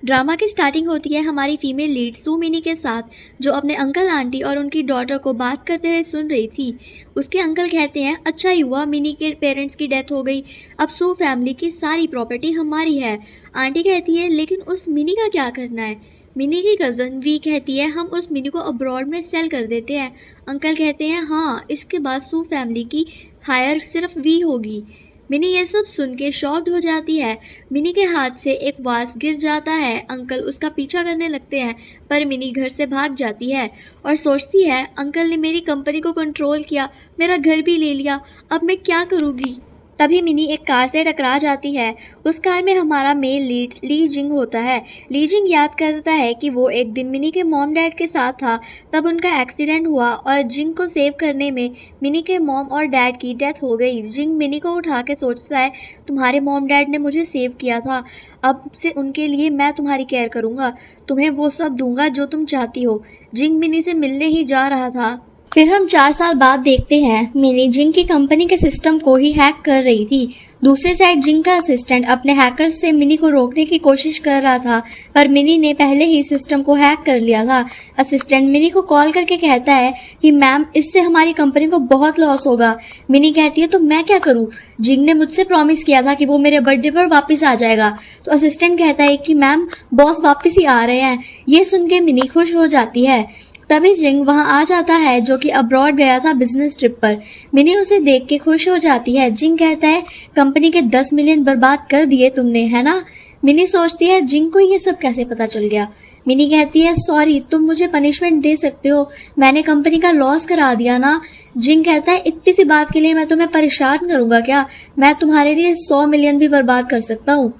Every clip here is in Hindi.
ड्रामा की स्टार्टिंग होती है हमारी फीमेल लीड सू मिनी के साथ, जो अपने अंकल आंटी और उनकी डॉटर को बात करते हुए सुन रही थी। उसके अंकल कहते हैं, अच्छा ही हुआ मिनी के पेरेंट्स की डेथ हो गई, अब सू फैमिली की सारी प्रॉपर्टी हमारी है। आंटी कहती है, लेकिन उस मिनी का क्या करना है? मिनी की कज़न वी कहती है, हम उस मिनी को अब्रॉड में सेल कर देते हैं। अंकल कहते हैं, हाँ, इसके बाद सू फैमिली की हायर सिर्फ वी होगी। मिनी ये सब सुन के शॉक्ड हो जाती है। मिनी के हाथ से एक वास गिर जाता है। अंकल उसका पीछा करने लगते हैं, पर मिनी घर से भाग जाती है और सोचती है, अंकल ने मेरी कंपनी को कंट्रोल किया, मेरा घर भी ले लिया, अब मैं क्या करूँगी। तभी मिनी एक कार से टकरा जाती है। उस कार में हमारा मेल लीड ली जिंग होता है। ली जिंग याद करता है कि वो एक दिन मिनी के मॉम डैड के साथ था, तब उनका एक्सीडेंट हुआ और जिंग को सेव करने में मिनी के मॉम और डैड की डेथ हो गई। जिंग मिनी को उठा के सोचता है, तुम्हारे मॉम डैड ने मुझे सेव किया था, अब से उनके लिए मैं तुम्हारी केयर करूँगा, तुम्हें वो सब दूंगा जो तुम चाहती हो। जिंग मिनी से मिलने ही जा रहा था। फिर हम 4 साल बाद देखते हैं, मिनी जिंग की कंपनी के सिस्टम को ही हैक कर रही थी। दूसरी साइड जिंग का असिस्टेंट अपने हैकर्स से मिनी को रोकने की कोशिश कर रहा था, पर मिनी ने पहले ही सिस्टम को हैक कर लिया था। असिस्टेंट मिनी को कॉल करके कहता है कि मैम, इससे हमारी कंपनी को बहुत लॉस होगा। मिनी कहती है, तो मैं क्या करूँ? जिंग ने मुझसे प्रॉमिस किया था कि वो मेरे बर्थडे पर वापस आ जाएगा। तो असिस्टेंट कहता है कि मैम, बॉस वापस ही आ रहे हैं। ये सुन के मिनी खुश हो जाती है। तभी जिंग वहां आ जाता है, जो कि अब्रॉड गया था बिजनेस ट्रिप पर। मिनी उसे देख के खुश हो जाती है। जिंग कहता है, कंपनी के 10 मिलियन बर्बाद कर दिए तुमने, है ना? मिनी सोचती है, जिंग को ये सब कैसे पता चल गया। मिनी कहती है, सॉरी, तुम मुझे पनिशमेंट दे सकते हो, मैंने कंपनी का लॉस करा दिया ना। जिंग कहता है, इतनी सी बात के लिए मैं तुम्हें परेशान करूंगा क्या? मैं तुम्हारे लिए 100 मिलियन भी बर्बाद कर सकता हूँ।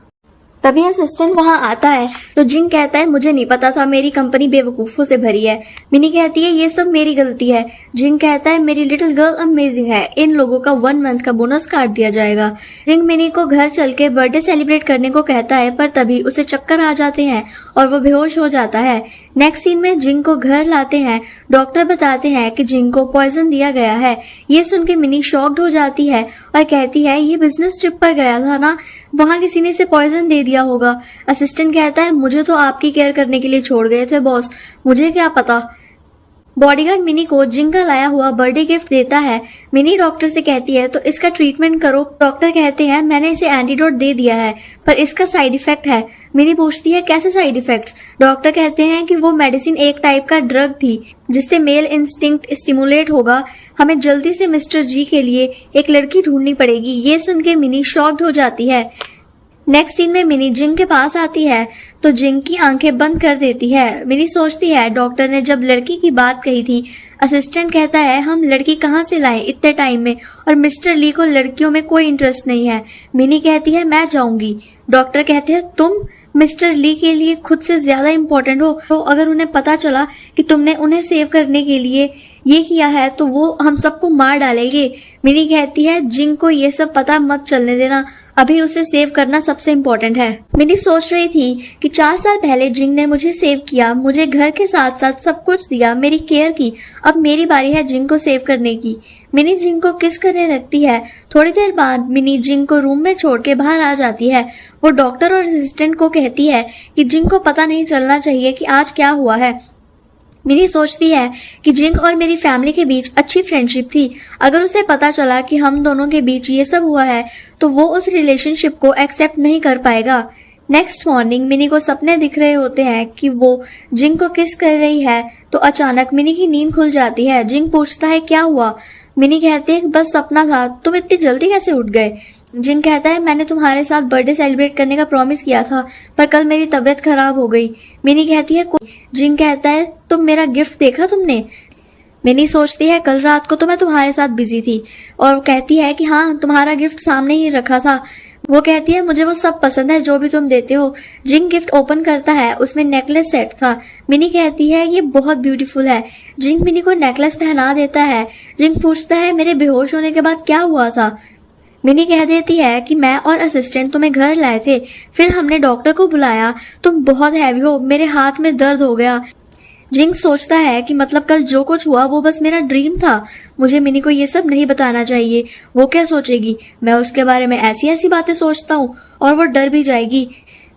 तभी असिस्टेंट वहां आता है, तो जिंग कहता है, मुझे नहीं पता था, मेरी कंपनी बेवकूफ़ों से भरी है। मिनी कहती है, ये सब मेरी गलती है। जिंग कहता है, मेरी लिटिल गर्ल अमेजिंग है, इन लोगों का 1 मंथ का बोनस काट दिया जाएगा। जिंग मिनी को घर चल के बर्थडे सेलिब्रेट करने को कहता है, पर तभी उसे चक्कर आ जाते हैं और वो बेहोश हो जाता है। नेक्स्ट सीन में जिंग को घर लाते हैं। डॉक्टर बताते हैं कि जिंग को पॉइजन दिया गया है। ये सुन के मिनी शॉक्ड हो जाती है और कहती है, ये बिजनेस ट्रिप पर गया था ना, वहां किसी ने इसे पॉइजन दे दिया होगा। असिस्टेंट कहता है, मुझे तो आपकी केयर करने के लिए छोड़ गए थे बॉस, मुझे क्या पता। बॉडीगार्ड मिनी को जिंग का लाया हुआ बर्थडे गिफ्ट देता है। मिनी डॉक्टर से कहती है, तो इसका ट्रीटमेंट करो। डॉक्टर कहते हैं, मैंने इसे एंटीडोट दे दिया है, पर इसका साइड इफेक्ट है। मिनी पूछती है, कैसे साइड इफेक्ट्स? डॉक्टर कहते हैं कि वो मेडिसिन एक टाइप का ड्रग थी, जिससे मेल इंस्टिंक्ट स्टिमुलेट होगा। हमें जल्दी से मिस्टर जी के लिए एक लड़की ढूंढनी पड़ेगी। ये सुन के मिनी शॉक्ड हो जाती है। नेक्स्ट सीन में मिनी जिंग के पास आती है, तो जिंग की आंखें बंद कर देती है। मिनी सोचती है, डॉक्टर ने जब लड़की की बात कही थी। असिस्टेंट कहता है, हम लड़की कहाँ से लाएं इतने टाइम में, और मिस्टर ली को लड़कियों में कोई इंटरेस्ट नहीं है। मिनी कहती है, मैं जाऊंगी। डॉक्टर कहते हैं, तुम मिस्टर ली के लिए खुद से ज्यादा इम्पोर्टेंट हो, तो अगर उन्हें पता चला कि तुमने उन्हें सेव करने के लिए ये किया है, तो वो हम सबको मार डालेंगे। मिनी कहती है, जिंग को ये सब पता मत चलने देना, अभी उसे सेव करना सबसे इम्पोर्टेंट है। मिनी सोच रही थी कि 4 साल पहले जिंग ने मुझे सेव किया, मुझे घर के साथ साथ सब कुछ दिया, मेरी केयर की, अब मेरी बारी है जिंग को सेव करने की। मिनी जिंग को किस करने लगती है। थोड़ी देर बाद मिनी जिंग को रूम में छोड़ के बाहर आ जाती है। वो डॉक्टर और असिस्टेंट को कहती है कि जिंग को पता नहीं चलना चाहिए कि आज क्या हुआ है। मिनी सोचती है कि जिंग और मेरी फैमिली के बीच अच्छी फ्रेंडशिप थी, अगर उसे पता चला कि हम दोनों के बीच ये सब हुआ है, तो वो उस रिलेशनशिप को एक्सेप्ट नहीं कर पाएगा। नेक्स्ट मॉर्निंग मिनी को सपने दिख रहे होते हैं कि वो जिंग को किस कर रही है, तो अचानक मिनी की नींद खुल जाती है। जिंग पूछता है, क्या हुआ? मिनी कहते हैं, बस सपना था, तुम इतनी जल्दी कैसे उठ गए? जिंग कहता है, मैंने तुम्हारे साथ बर्थडे सेलिब्रेट करने का प्रॉमिस किया था, पर कल मेरी तबीयत खराब हो गई। मिनी कहती है, जिंग कहता है, तुम मेरा गिफ्ट देखा तुमने? मिनी सोचती है, कल रात को तो मैं तुम्हारे साथ बिजी थी, और कहती है कि हाँ, तुम्हारा गिफ्ट सामने ही रखा था। वो कहती है, मुझे वो सब पसंद है जो भी तुम देते हो। जिंग गिफ्ट ओपन करता है, उसमें नेकलेस सेट था। मिनी कहती है, ये बहुत ब्यूटीफुल है। जिंग मिनी को नेकलेस पहना देता है। जिंग पूछता है, मेरे बेहोश होने के बाद क्या हुआ था? मिनी कह देती है कि मैं और असिस्टेंट तुम्हें घर लाए थे, फिर हमने डॉक्टर को बुलाया, तुम बहुत हैवी हो, मेरे हाथ में दर्द हो गया। जिंग सोचता है कि मतलब कल जो कुछ हुआ वो बस मेरा ड्रीम था, मुझे मिनी को ये सब नहीं बताना चाहिए, वो क्या सोचेगी, मैं उसके बारे में ऐसी ऐसी बातें सोचता हूँ और वो डर भी जाएगी।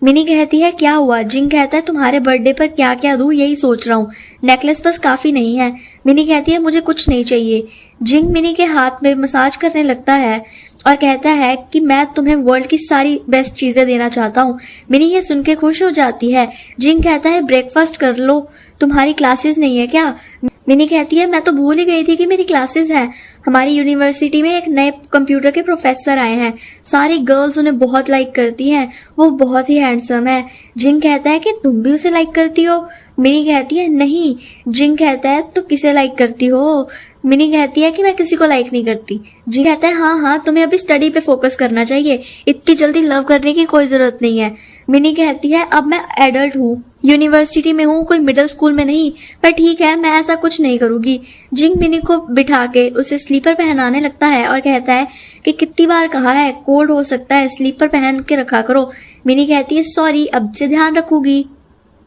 मिनी कहती है क्या हुआ? जिंग कहता है तुम्हारे बर्थडे पर क्या क्या दूं यही सोच रहा हूँ, नेकलेस बस काफी नहीं है। मिनी कहती है मुझे कुछ नहीं चाहिए। जिंग मिनी के हाथ में मसाज करने लगता है और कहता है कि मैं तुम्हें वर्ल्ड की सारी बेस्ट चीजें देना चाहता हूँ। मिनी ये सुन के खुश हो जाती है। जिंग कहता है ब्रेकफास्ट कर लो, तुम्हारी क्लासेस नहीं है क्या? मिनी कहती है मैं तो भूल ही गई थी कि मेरी क्लासेस हैं। हमारी यूनिवर्सिटी में एक नए कंप्यूटर के प्रोफेसर आए हैं, सारी गर्ल्स उन्हें बहुत लाइक करती हैं, वो बहुत ही हैंडसम है। जिंग कहता है कि तुम भी उसे लाइक करती हो? मिनी कहती है नहीं। जिंग कहता है तो किसे लाइक करती हो? मिनी कहती है कि मैं किसी को लाइक नहीं करती। जिंग कहता है हाँ तुम्हें अभी स्टडी पे फोकस करना चाहिए, इतनी जल्दी लव करने की कोई जरूरत नहीं है। मिनी कहती है अब मैं एडल्ट हूँ, यूनिवर्सिटी में हूँ, कोई मिडिल स्कूल में नहीं, पर ठीक है मैं ऐसा कुछ नहीं करूंगी। जिंग मिनी को बिठा के उसे स्लीपर पहनाने लगता है और कहता है कि कितनी बार कहा है कोल्ड हो सकता है, स्लीपर पहन के रखा करो। मिनी कहती है सॉरी अब से ध्यान रखूंगी।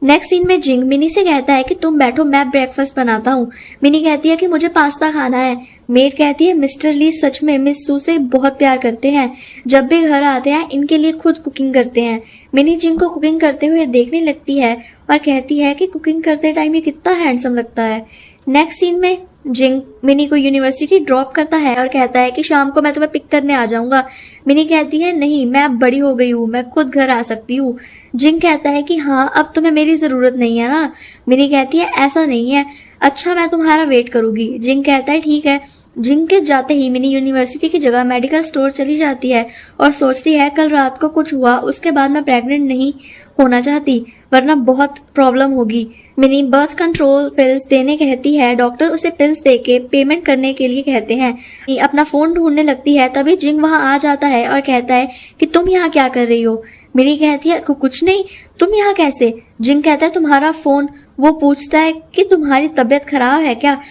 नेक्स्ट सीन में जिंग मिनी से कहता है कि तुम बैठो मैं ब्रेकफास्ट बनाता हूँ। मिनी कहती है कि मुझे पास्ता खाना है। मेड कहती है मिस्टर ली सच में मिस सू से बहुत प्यार करते हैं, जब भी घर आते हैं इनके लिए खुद कुकिंग करते हैं। मिनी जिंग को कुकिंग करते हुए देखने लगती है और कहती है कि कुकिंग करते टाइम ये कितना हैंडसम लगता है। नेक्स्ट सीन में जिंग मिनी को यूनिवर्सिटी ड्रॉप करता है और कहता है कि शाम को मैं तुम्हें पिक करने आ जाऊंगा। मिनी कहती है नहीं मैं अब बड़ी हो गई हूँ, मैं खुद घर आ सकती हूँ। जिंग कहता है कि हाँ अब तुम्हें मेरी जरूरत नहीं है ना। मिनी कहती है ऐसा नहीं है, अच्छा मैं तुम्हारा वेट करूंगी। जिंग कहता है ठीक है। जिंग के जाते ही मिनी यूनिवर्सिटी की जगह मेडिकल स्टोर चली जाती है और सोचती है कल रात को कुछ हुआ उसके बाद मैं प्रेग्नेंट नहीं होना चाहती, वरना बहुत प्रॉब्लम होगी। मिनी बर्थ कंट्रोल पिल्स देने कहती है, डॉक्टर उसे पिल्स देके पेमेंट करने के लिए कहते हैं। मिनी अपना फोन ढूंढने लगती है, तभी जिंग वहां आ जाता है और कहता है कि तुम यहाँ क्या कर रही हो? मिनी कहती है कुछ नहीं, तुम यहाँ कैसे? जिंग कहता है तुम्हारा फोन। वो पूछता है कि तुम्हारी तबीयत खराब है क्या?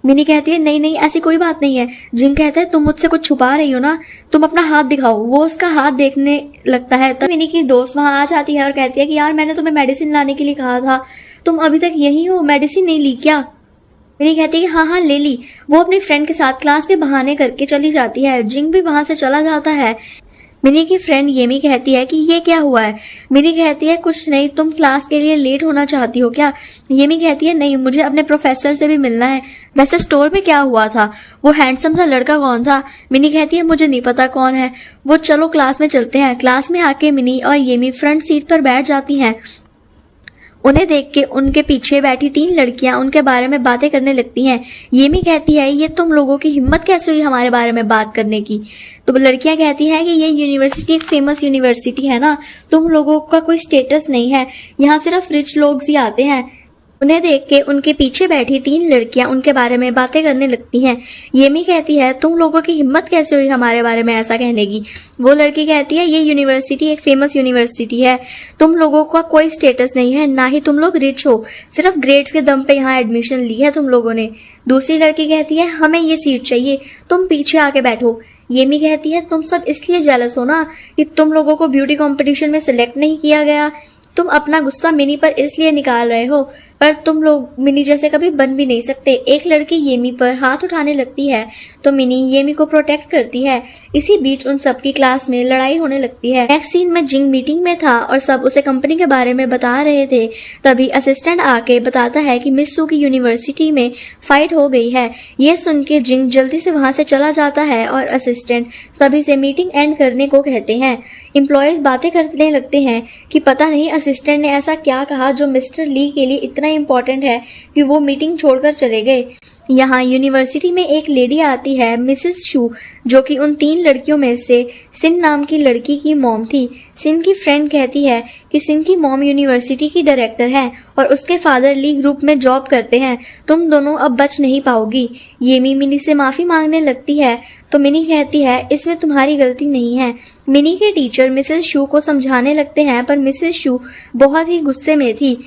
मिनी कहती है नहीं नहीं ऐसी कोई बात नहीं है। जिंग कहता है तुम मुझसे कुछ छुपा रही हो ना, तुम अपना हाथ दिखाओ। वो उसका हाथ देखने लगता है, तब मिनी की दोस्त वहां आ जाती है और कहती है कि यार मैंने तुम्हें मेडिसिन लाने के लिए कहा था, तुम अभी तक यहीं हो, मेडिसिन नहीं ली क्या? मिनी कहती है कि हाँ ले ली। वो अपनी फ्रेंड के साथ क्लास के बहाने करके चली जाती है। जिंग भी वहां से चला जाता है। मिनी की फ्रेंड येमी कहती है कि ये क्या हुआ है? मिनी कहती है कुछ नहीं, तुम क्लास के लिए लेट होना चाहती हो क्या? येमी कहती है नहीं, मुझे अपने प्रोफेसर से भी मिलना है। वैसे स्टोर में क्या हुआ था? वो हैंडसम सा लड़का कौन था? मिनी कहती है मुझे नहीं पता कौन है वो, चलो क्लास में चलते हैं। क्लास में आके मिनी और येमी फ्रंट सीट पर बैठ जाती हैं। उन्हें देख के उनके पीछे बैठी 3 लड़कियां उनके बारे में बातें करने लगती हैं। येमी कहती है ये तुम लोगों की हिम्मत कैसे हुई हमारे बारे में बात करने की? तो लड़कियां कहती हैं कि ये यूनिवर्सिटी एक फेमस यूनिवर्सिटी है ना, तुम लोगों का कोई स्टेटस नहीं है, यहाँ सिर्फ रिच लोग ही आते हैं। उन्हें देख के उनके पीछे बैठी 3 लड़कियां उनके बारे में बातें करने लगती हैं। येमी कहती है तुम लोगों की हिम्मत कैसे हुई हमारे बारे में ऐसा कहने की? वो लड़की कहती है ये यूनिवर्सिटी एक फेमस यूनिवर्सिटी है, तुम लोगों का कोई स्टेटस नहीं है, ना ही तुम लोग रिच हो, सिर्फ ग्रेड्स के दम पे यहाँ एडमिशन ली है तुम लोगों ने। दूसरी लड़की कहती है हमें ये सीट चाहिए, तुम पीछे आके बैठो। येमी कहती है तुम सब इसलिए जेलस हो ना कि तुम लोगों को ब्यूटी कंपटीशन में सिलेक्ट नहीं किया गया, तुम अपना गुस्सा मिनी पर इसलिए निकाल रहे हो, पर तुम लोग मिनी जैसे कभी बन भी नहीं सकते। एक लड़की येमी पर हाथ उठाने लगती है तो मिनी येमी को प्रोटेक्ट करती है। इसी बीच उन सबकी क्लास में लड़ाई होने लगती है। नेक्स्ट सीन में जिंग मीटिंग में था और सब उसे कंपनी के बारे में बता रहे थे, तभी असिस्टेंट आके बताता है कि मिस सू की यूनिवर्सिटी में फाइट हो गई है। ये सुन के जिंग जल्दी से वहां से चला जाता है और असिस्टेंट सभी से मीटिंग एंड करने को कहते हैं। एम्प्लॉयज बातें करने लगते हैं कि पता नहीं असिस्टेंट ने ऐसा क्या कहा जो मिस्टर ली के लिए इतना इम्पोर्टेंट है कि वो मीटिंग छोड़कर चले गए। यहाँ यूनिवर्सिटी में एक लेडी आती है, मिसेस शू, जो कि उन 3 लड़कियों में से सिन नाम की लड़की की मॉम थी। सिन की फ्रेंड कहती है कि सिन की मॉम यूनिवर्सिटी की डायरेक्टर है और उसके फादर ली ग्रुप में जॉब करते हैं, तुम दोनों अब बच नहीं पाओगी। येमी मिनी से माफी मांगने लगती है तो मिनी कहती है इसमें तुम्हारी गलती नहीं है। मिनी के टीचर मिसेस शू को समझाने लगते हैं पर मिसेस शू बहुत ही गुस्से में थी।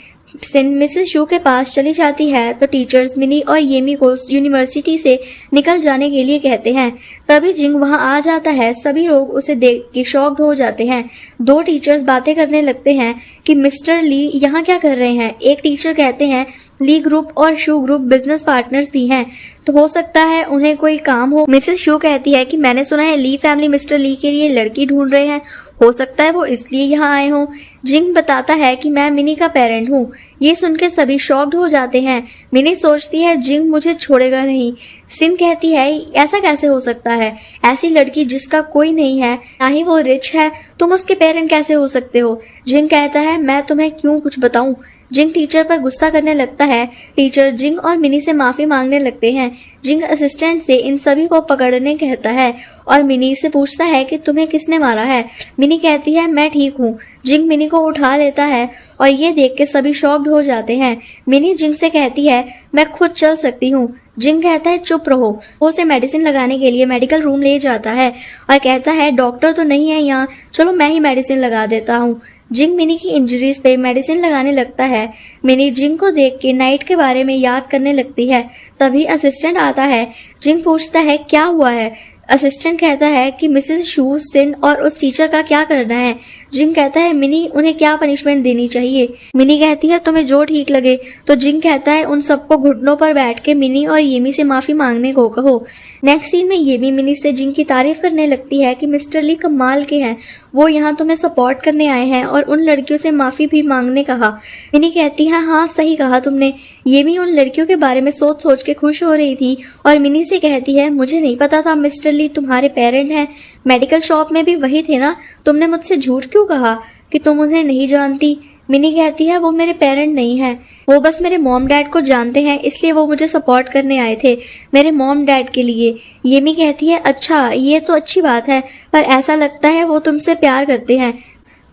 सिन मिसेस शू के पास चली जाती है तो टीचर्स मिनी और येमी को यूनिवर्सिटी से निकल जाने के लिए कहते हैं। तभी जिंग वहां आ जाता है, सभी लोग उसे देख के शॉक्ड हो जाते हैं। 2 टीचर्स बातें करने लगते हैं कि मिस्टर ली यहाँ क्या कर रहे हैं। एक टीचर कहते हैं ली ग्रुप और शू ग्रुप बिजनेस पार्टनर्स भी हैं, तो हो सकता है उन्हें कोई काम हो। मिसेस शू कहती है कि मैंने सुना है ली फैमिली मिस्टर ली के लिए लड़की ढूंढ रहे हैं, हो सकता है वो इसलिए यहाँ आए हों। जिंग बताता है कि मैं मिनी का पेरेंट हूँ। ये सुनकर सभी शॉक्ड हो जाते हैं। मिनी सोचती है जिंग मुझे छोड़ेगा नहीं। सिन कहती है ऐसा कैसे हो सकता है, ऐसी लड़की जिसका कोई नहीं है, ना ही वो रिच है, तुम उसके पेरेंट कैसे हो सकते हो। जिंग कहता है मैं तुम्हें क्यों कुछ बताऊं। जिंग टीचर पर गुस्सा करने लगता है। टीचर जिंग और मिनी से माफी मांगने लगते हैं। जिंग असिस्टेंट से इन सभी को पकड़ने कहता है और मिनी से पूछता है कि तुम्हें किसने मारा है। मिनी कहती है मैं ठीक हूँ। जिंग मिनी को उठा लेता है और ये देख के सभी शॉक्ड हो जाते हैं। मिनी जिंग से कहती है मैं खुद चल सकती हूँ। जिंग कहता है चुप रहो। वो उसे मेडिसिन लगाने के लिए मेडिकल रूम ले जाता है और कहता है डॉक्टर तो नहीं है यहाँ, चलो मैं ही मेडिसिन लगा देता हूँ। जिंग मिनी की इंजरीज पे मेडिसिन लगाने लगता है। मिनी जिंग को देख के नाइट के बारे में याद करने लगती है। तभी असिस्टेंट आता है। जिंग पूछता है क्या हुआ है। असिस्टेंट कहता है कि मिसेस शू, सिन और उस टीचर का क्या करना है। जिंग कहता है मिनी उन्हें क्या पनिशमेंट देनी चाहिए। मिनी कहती है तुम्हें जो ठीक लगे। तो जिंग कहता है उन सबको घुटनों पर बैठ के मिनी और येमी से माफी मांगने को कहो। नेक्स्ट सीन में येमी मिनी से जिंग की तारीफ करने लगती है कि मिस्टर ली कमाल के हैं, वो यहाँ तुम्हें सपोर्ट करने आए हैं और उन लड़कियों से माफी भी मांगने कहा। मिनी कहती है हाँ सही कहा तुमने। येमी उन लड़कियों के बारे में सोच सोच के खुश हो रही थी और मिनी से कहती है मुझे नहीं पता था मिस्टर ली तुम्हारे पेरेंट हैं। मेडिकल शॉप में भी वही थे ना, तुमने मुझसे झूठ क्यों कहा कि तुम उन्हें नहीं जानती। मिनी कहती है वो मेरे पेरेंट नहीं है, वो बस मेरे मॉम डैड को जानते हैं, इसलिए वो मुझे सपोर्ट करने आए थे मेरे मॉम डैड के लिए। येमी कहती है अच्छा ये तो अच्छी बात है, पर ऐसा लगता है वो तुमसे प्यार करते हैं।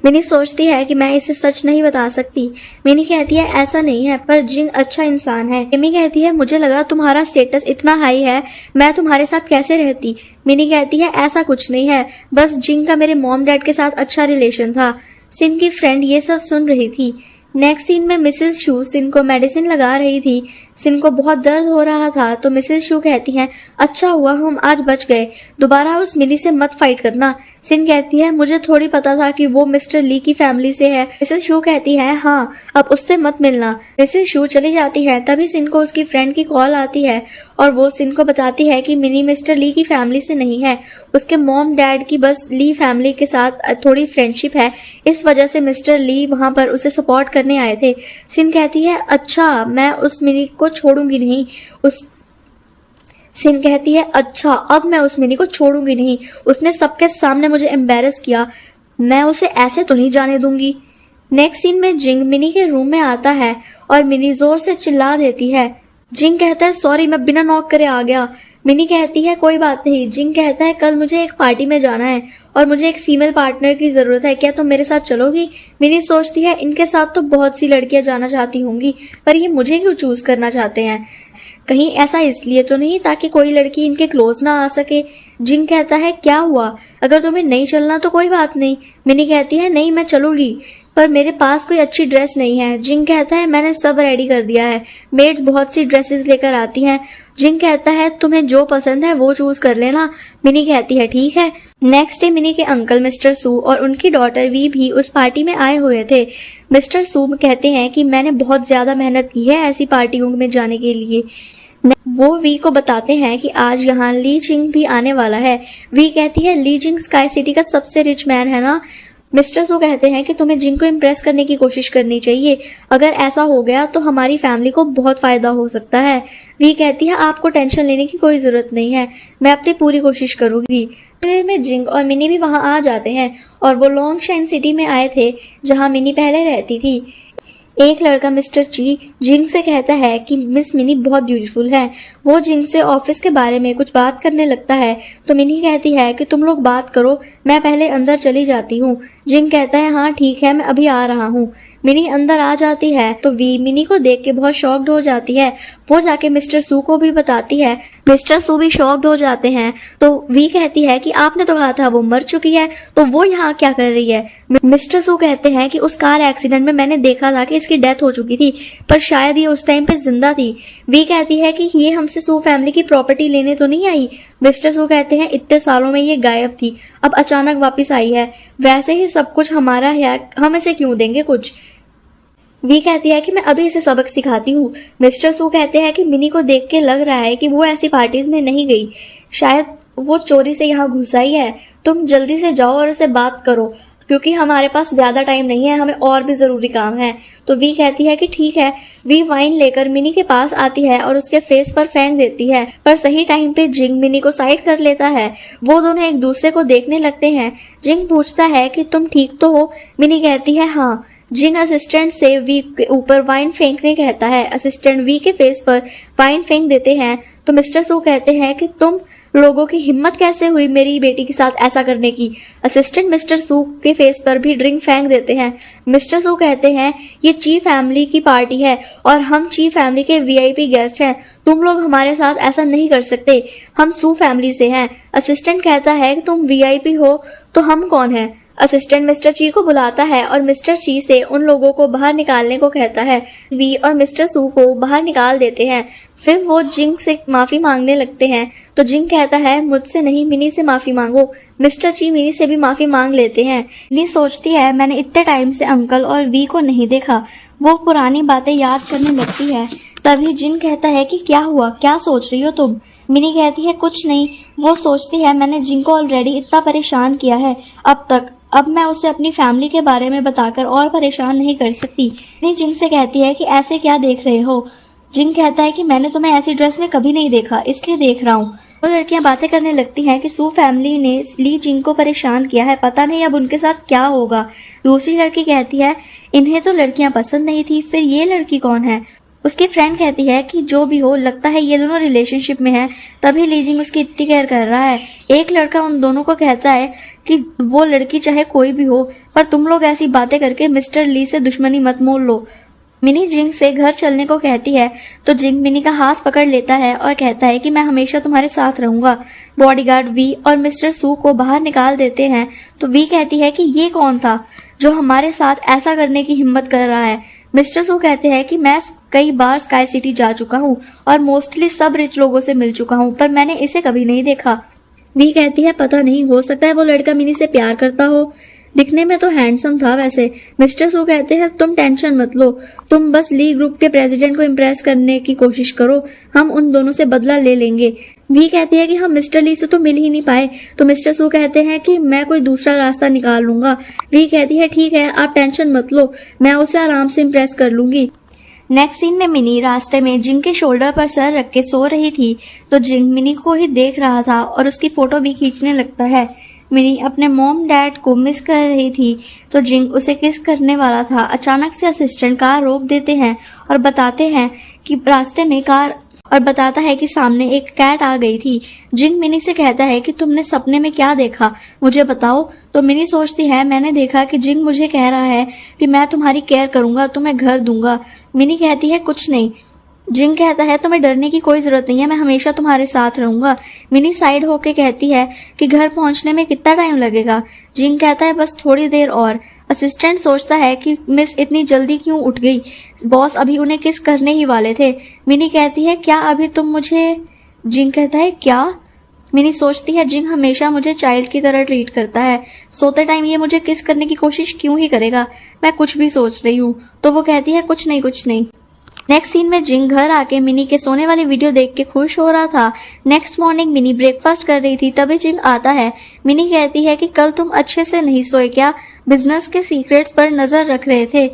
मिनी सोचती है कि मैं इसे सच नहीं बता सकती। मिनी कहती है ऐसा नहीं है, पर जिंग अच्छा इंसान है। येमी कहती है मुझे लगा तुम्हारा स्टेटस इतना हाई है, मैं तुम्हारे साथ कैसे रहती। मिनी कहती है ऐसा कुछ नहीं है, बस जिंग का मेरे मॉम डैड के साथ अच्छा रिलेशन था। सिन की फ्रेंड ये सब सुन रही थी। नेक्स्ट सीन में मिसेस शू सिन को मेडिसिन लगा रही थी। सिन को बहुत दर्द हो रहा था तो मिसेस शू कहती हैं अच्छा हुआ हम आज बच गए, दोबारा उस मिनी से मत फाइट करना। सिन कहती है मुझे थोड़ी पता था कि वो मिस्टर ली की फैमिली से है। मिसेस शू कहती है हाँ अब उससे मत मिलना। मिसेस शू चली जाती है। तभी सिन को उसकी फ्रेंड की कॉल आती है और वो सिन को बताती है कि मिनी मिस्टर ली की फैमिली से नहीं है, उसके मॉम डैड की बस ली फैमिली के साथ थोड़ी फ्रेंडशिप है, इस वजह से मिस्टर ली वहां पर उसे सपोर्ट करने आए थे। सिन कहती है अच्छा मैं उस मिनी को छोड़ूंगी नहीं। सिन कहती है अच्छा अब मैं उस मिनी को छोड़ूंगी नहीं, उसने सबके सामने मुझे एम्बेरस किया, मैं उसे ऐसे तो नहीं जाने दूंगी। नेक्स्ट सीन में जिंग मिनी के रूम में आता है और मिनी जोर से चिल्ला देती है। जिंग कहता है सॉरी मैं बिना नॉक करे आ गया। मिनी कहती है कोई बात नहीं। जिंग कहता है कल मुझे एक पार्टी में जाना है और मुझे एक फीमेल पार्टनर की जरूरत है, क्या तुम मेरे साथ चलोगी। मिनी सोचती है इनके साथ तो बहुत सी लड़कियां जाना चाहती होंगी, पर ये मुझे क्यों चूज करना चाहते हैं, कहीं ऐसा इसलिए तो नहीं ताकि कोई लड़की इनके क्लोज ना आ सके। जिंग कहता है क्या हुआ, अगर तुम्हें नहीं चलना तो कोई बात नहीं। मिनी कहती है नहीं मैं चलूंगी, पर मेरे पास कोई अच्छी ड्रेस नहीं है। जिंग कहता है मैंने सब रेडी कर दिया है, मेड्स बहुत सी ड्रेसेस लेकर आती हैं। जिंग कहता है तुम्हें जो पसंद है वो चूज कर लेना। मिनी कहती है ठीक है। नेक्स्ट डे मिनी के अंकल मिस्टर सू और उनकी डॉटर वी भी उस पार्टी में आए हुए थे। मिस्टर सू कहते हैं कि मैंने बहुत ज्यादा मेहनत की है ऐसी पार्टियों में जाने के लिए। वो वी को बताते हैं कि आज यहाँ ली जिंग भी आने वाला है। वी कहती है ली जिंग स्काई सिटी का सबसे रिच मैन है ना। मिस्टर सू कहते हैं कि तुम्हें जिंग को इम्प्रेस करने की कोशिश करनी चाहिए, अगर ऐसा हो गया तो हमारी फैमिली को बहुत फायदा हो सकता है। वी कहती है आपको टेंशन लेने की कोई जरूरत नहीं है, मैं अपनी पूरी कोशिश करूंगी। देर में जिंग और मिनी भी वहां आ जाते हैं और वो लॉन्ग शाइन सिटी में आए थे जहां मिनी पहले रहती थी। एक लड़का मिस्टर ची जिंग से कहता है कि मिस मिनी बहुत ब्यूटीफुल है। वो जिंग से ऑफिस के बारे में कुछ बात करने लगता है तो मिनी कहती है कि तुम लोग बात करो, मैं पहले अंदर चली जाती हूँ। जिंग कहता है हाँ ठीक है मैं अभी आ रहा हूँ। मिनी अंदर आ जाती है तो वी मिनी को देख के बहुत शॉक्ड हो जाती है। वो जाके मिस्टर सू को भी बताती है। मिस्टर सू भी शॉक्ड हो जाते हैं तो वी कहती है कि आपने तो कहा था वो मर चुकी है, तो वो यहाँ क्या कर रही है। मिस्टर सू कहते हैं कि उस कार एक्सीडेंट में मैंने देखा था कि इसकी डेथ हो चुकी थी, पर शायद ये उस टाइम पे जिंदा थी। वी कहती है कि ये हमसे सू फैमिली की प्रॉपर्टी लेने तो नहीं आई। मिस्टर सू कहते हैं इतने सालों में ये गायब थी, अब अचानक वापस आई है, वैसे ही सब कुछ हमारा है, हम इसे क्यों देंगे कुछ। वी कहती है कि मैं अभी इसे सबक सिखाती हूँ। मिस्टर सू कहते हैं कि मिनी को देख के लग रहा है कि वो ऐसी पार्टीज में नहीं गई, शायद वो चोरी से यहाँ घुस आई है, तुम जल्दी से जाओ और उसे बात करो, क्योंकि हमारे पास ज़्यादा टाइम नहीं है, हमें और भी ज़रूरी काम है। तो वी कहती है कि ठीक है। वी वाइन लेकर मिनी के पास आती है और उसके फेस पर फेंक देती है, पर सही टाइम पे जिंग मिनी को साइड कर लेता है। वो दोनों एक दूसरे को देखने लगते हैं। जिंग पूछता है कि तुम ठीक तो हो? मिनी कहती है हाँ। जिंग असिस्टेंट से वी के ऊपर वाइन फेंकने कहता है। असिस्टेंट वी के फेस पर वाइन फेंक देते हैं तो मिस्टर सू कहते हैं कि तुम लोगों की हिम्मत कैसे हुई मेरी बेटी के साथ ऐसा करने की। असिस्टेंट मिस्टर सू के फेस पर भी ड्रिंक फेंक देते हैं। मिस्टर सू कहते हैं ये ची फैमिली की पार्टी है और हम ची फैमिली के वीआईपी गेस्ट हैं, तुम लोग हमारे साथ ऐसा नहीं कर सकते, हम सू फैमिली से हैं। असिस्टेंट कहता है कि तुम वीआईपी हो तो हम कौन हैं। असिस्टेंट मिस्टर ची को बुलाता है और मिस्टर ची से उन लोगों को बाहर निकालने को कहता है। वी और मिस्टर सू को बाहर निकाल देते हैं। फिर वो जिंग से माफी मांगने लगते हैं तो जिंग कहता है मुझसे नहीं, मिनी से माफी मांगो। मिस्टर ची मिनी से भी माफी मांग लेते हैं। मिनी सोचती है मैंने इतने टाइम से अंकल और वी को नहीं देखा। वो पुरानी बातें याद करने लगती है। तभी जिन कहता है कि क्या हुआ, क्या सोच रही हो तुम? मिनी कहती है कुछ नहीं। वो सोचती है मैंने जिन को ऑलरेडी इतना परेशान किया है अब तक, अब मैं उसे अपनी फैमिली के बारे में बताकर और परेशान नहीं कर सकती। मिनी जिन से कहती है कि ऐसे क्या देख रहे हो? जिन कहता है कि मैंने तुम्हें ऐसी ड्रेस में कभी नहीं देखा, इसलिए देख रहा हूँ। वो लड़कियां बातें करने लगती हैं कि सू फैमिली ने ली जिन को परेशान किया है, पता नहीं अब उनके साथ क्या होगा। दूसरी लड़की कहती है इन्हें तो लड़कियां पसंद नहीं थी, फिर ये लड़की कौन है? उसकी फ्रेंड कहती है कि जो भी हो, लगता है ये दोनों रिलेशनशिप में हैं, तभी लीजिंग उसकी इतनी केयर कर रहा है। एक लड़का उन दोनों को कहता है कि वो लड़की चाहे कोई भी हो, पर तुम लोग ऐसी बातें करके मिस्टर ली से दुश्मनी मत मोल लो। मिनी जिंग से घर चलने को कहती है तो जिंग मिनी का हाथ पकड़ लेता है और कहता है कि मैं हमेशा तुम्हारे साथ रहूंगा। बॉडीगार्ड वी और मिस्टर सू को बाहर निकाल देते हैं तो वी कहती है कि ये कौन था जो हमारे साथ ऐसा करने की हिम्मत कर रहा है। मिस्टर सू कहते हैं कि मैं कई बार स्काई सिटी जा चुका हूँ और मोस्टली सब रिच लोगों से मिल चुका हूँ, पर मैंने इसे कभी नहीं देखा। वी कहती है पता नहीं, हो सकता है वो लड़का मिनी से प्यार करता हो, दिखने में तो हैंडसम था वैसे। मिस्टर सू कहते हैं तुम टेंशन मत लो, तुम बस ली ग्रुप के प्रेसिडेंट को इम्प्रेस करने की कोशिश करो, हम उन दोनों से बदला ले लेंगे। वी कहती है कि हम मिस्टर ली से तो मिल ही नहीं पाए, तो मिस्टर सू कहते हैं कि मैं कोई दूसरा रास्ता निकाल लूंगा। वी कहती है ठीक है, आप टेंशन मत लो, मैं उसे आराम से इम्प्रेस कर लूंगी। नेक्स्ट सीन में मिनी रास्ते में जिंग के शोल्डर पर सर रख के सो रही थी तो जिंग मिनी को ही देख रहा था और उसकी फोटो भी खींचने लगता है। मिनी अपने मॉम डैड को मिस कर रही थी तो जिंग उसे किस करने वाला था। अचानक से असिस्टेंट कार रोक देते हैं और बताते हैं कि रास्ते में कार और बताता है कि सामने एक कैट आ गई थी। जिंग मिनी से कहता है कि तुमने सपने में क्या देखा, मुझे बताओ। तो मिनी सोचती है मैंने देखा कि जिंग मुझे कह रहा है कि मैं तुम्हारी केयर करूंगा, तुम्हें घर दूंगा। मिनी कहती है कुछ नहीं। जिंग कहता है तुम्हें डरने की कोई जरूरत नहीं है, मैं हमेशा तुम्हारे साथ रहूंगा। मिनी साइड होके कहती है कि घर पहुंचने में कितना टाइम लगेगा। जिंग कहता है बस थोड़ी देर और। असिस्टेंट सोचता है कि मिस इतनी जल्दी क्यों उठ गई, बॉस अभी उन्हें किस करने ही वाले थे। मिनी कहती है क्या अभी तुम मुझे? जिंग कहता है क्या? मिनी सोचती है जिंग हमेशा मुझे चाइल्ड की तरह ट्रीट करता है, सोते टाइम ये मुझे किस करने की कोशिश क्यों ही करेगा, मैं कुछ भी सोच रही हूँ। तो वो कहती है कुछ नहीं। नेक्स्ट सीन में जिंग घर आके मिनी के सोने वाली वीडियो देख के खुश हो रहा था। नेक्स्ट मॉर्निंग मिनी ब्रेकफास्ट कर रही थी, तभी जिंग आता है। मिनी कहती है कि कल तुम अच्छे से नहीं सोए क्या, बिजनेस के सीक्रेट्स पर नजर रख रहे थे।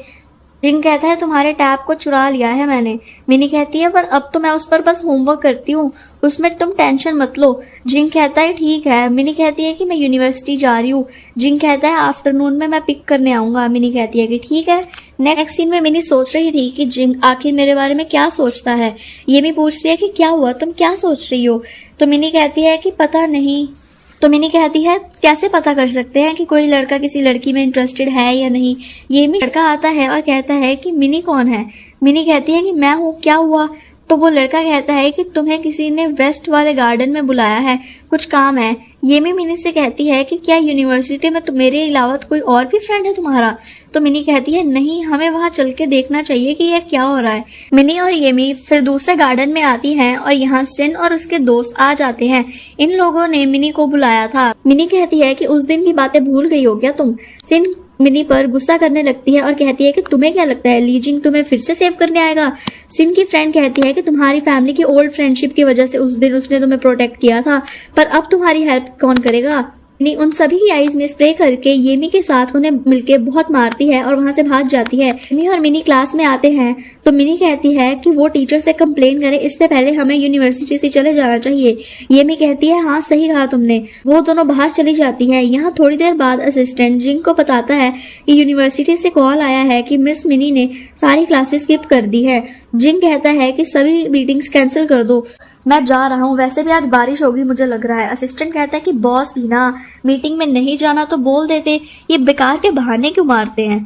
जिंग कहता है तुम्हारे टैब को चुरा लिया है मैंने। मिनी कहती है पर अब तो मैं उस पर बस होमवर्क करती हूँ, उसमें तुम टेंशन मत लो। जिंग कहता है ठीक है। मिनी कहती है कि मैं यूनिवर्सिटी जा रही हूँ। जिंग कहता है आफ्टरनून में मैं पिक करने आऊंगा। मिनी कहती है कि ठीक है। नेक्स्ट सीन में मिनी सोच रही थी कि जिंग आखिर मेरे बारे में क्या सोचता है। ये भी पूछती है कि क्या हुआ, तुम क्या सोच रही हो? तो मिनी कहती है कि पता नहीं। तो मिनी कहती है कैसे पता कर सकते हैं कि कोई लड़का किसी लड़की में इंटरेस्टेड है या नहीं। ये भी लड़का आता है और कहता है कि मिनी कौन है। मिनी कहती है कि मैं हूँ, क्या हुआ? तो वो लड़का कहता है कि तुम्हें किसी ने वेस्ट वाले गार्डन में बुलाया है, कुछ काम है। ये भी मिनी से कहती है कि क्या यूनिवर्सिटी में मेरे अलावा कोई और भी फ्रेंड है तुम्हारा? तो मिनी कहती है नहीं, हमें वहां चल के देखना चाहिए कि यह क्या हो रहा है। मिनी और येमी फिर दूसरे गार्डन में आती हैं और यहाँ सिन और उसके दोस्त आ जाते हैं। इन लोगों ने मिनी को बुलाया था। मिनी कहती है कि उस दिन की बातें भूल गई हो क्या तुम? सिन मिनी पर गुस्सा करने लगती है और कहती है कि तुम्हें क्या लगता है ली जिंग तुम्हें फिर से सेव करने आएगा? सिन की फ्रेंड कहती है कि तुम्हारी फैमिली की ओल्ड फ्रेंडशिप की वजह से उस दिन उसने तुम्हें प्रोटेक्ट किया था, पर अब तुम्हारी हेल्प कौन करेगा? मिनी उन सभी की आईज में स्प्रे करके येमी के साथ उन्हें मिलके बहुत मारती है और वहां से भाग जाती है। येमी और मिनी क्लास में आते हैं तो मिनी कहती है कि वो टीचर से कंप्लेन करे, इससे पहले हमें यूनिवर्सिटी से चले जाना चाहिए। येमी कहती है हाँ सही कहा तुमने। वो दोनों बाहर चली जाती है। यहाँ थोड़ी देर बाद असिस्टेंट जिंग को बताता है कि यूनिवर्सिटी से कॉल आया है कि मिस मिनी ने सारी क्लासेस स्किप कर दी है। जिंग कहता है कि सभी मीटिंग्स कैंसिल कर दो, मैं जा रहा हूँ, वैसे भी आज बारिश होगी मुझे लग रहा है। असिस्टेंट कहता है कि बॉस भी ना मीटिंग में नहीं जाना तो बोल देते, ये बेकार के बहाने क्यों मारते हैं।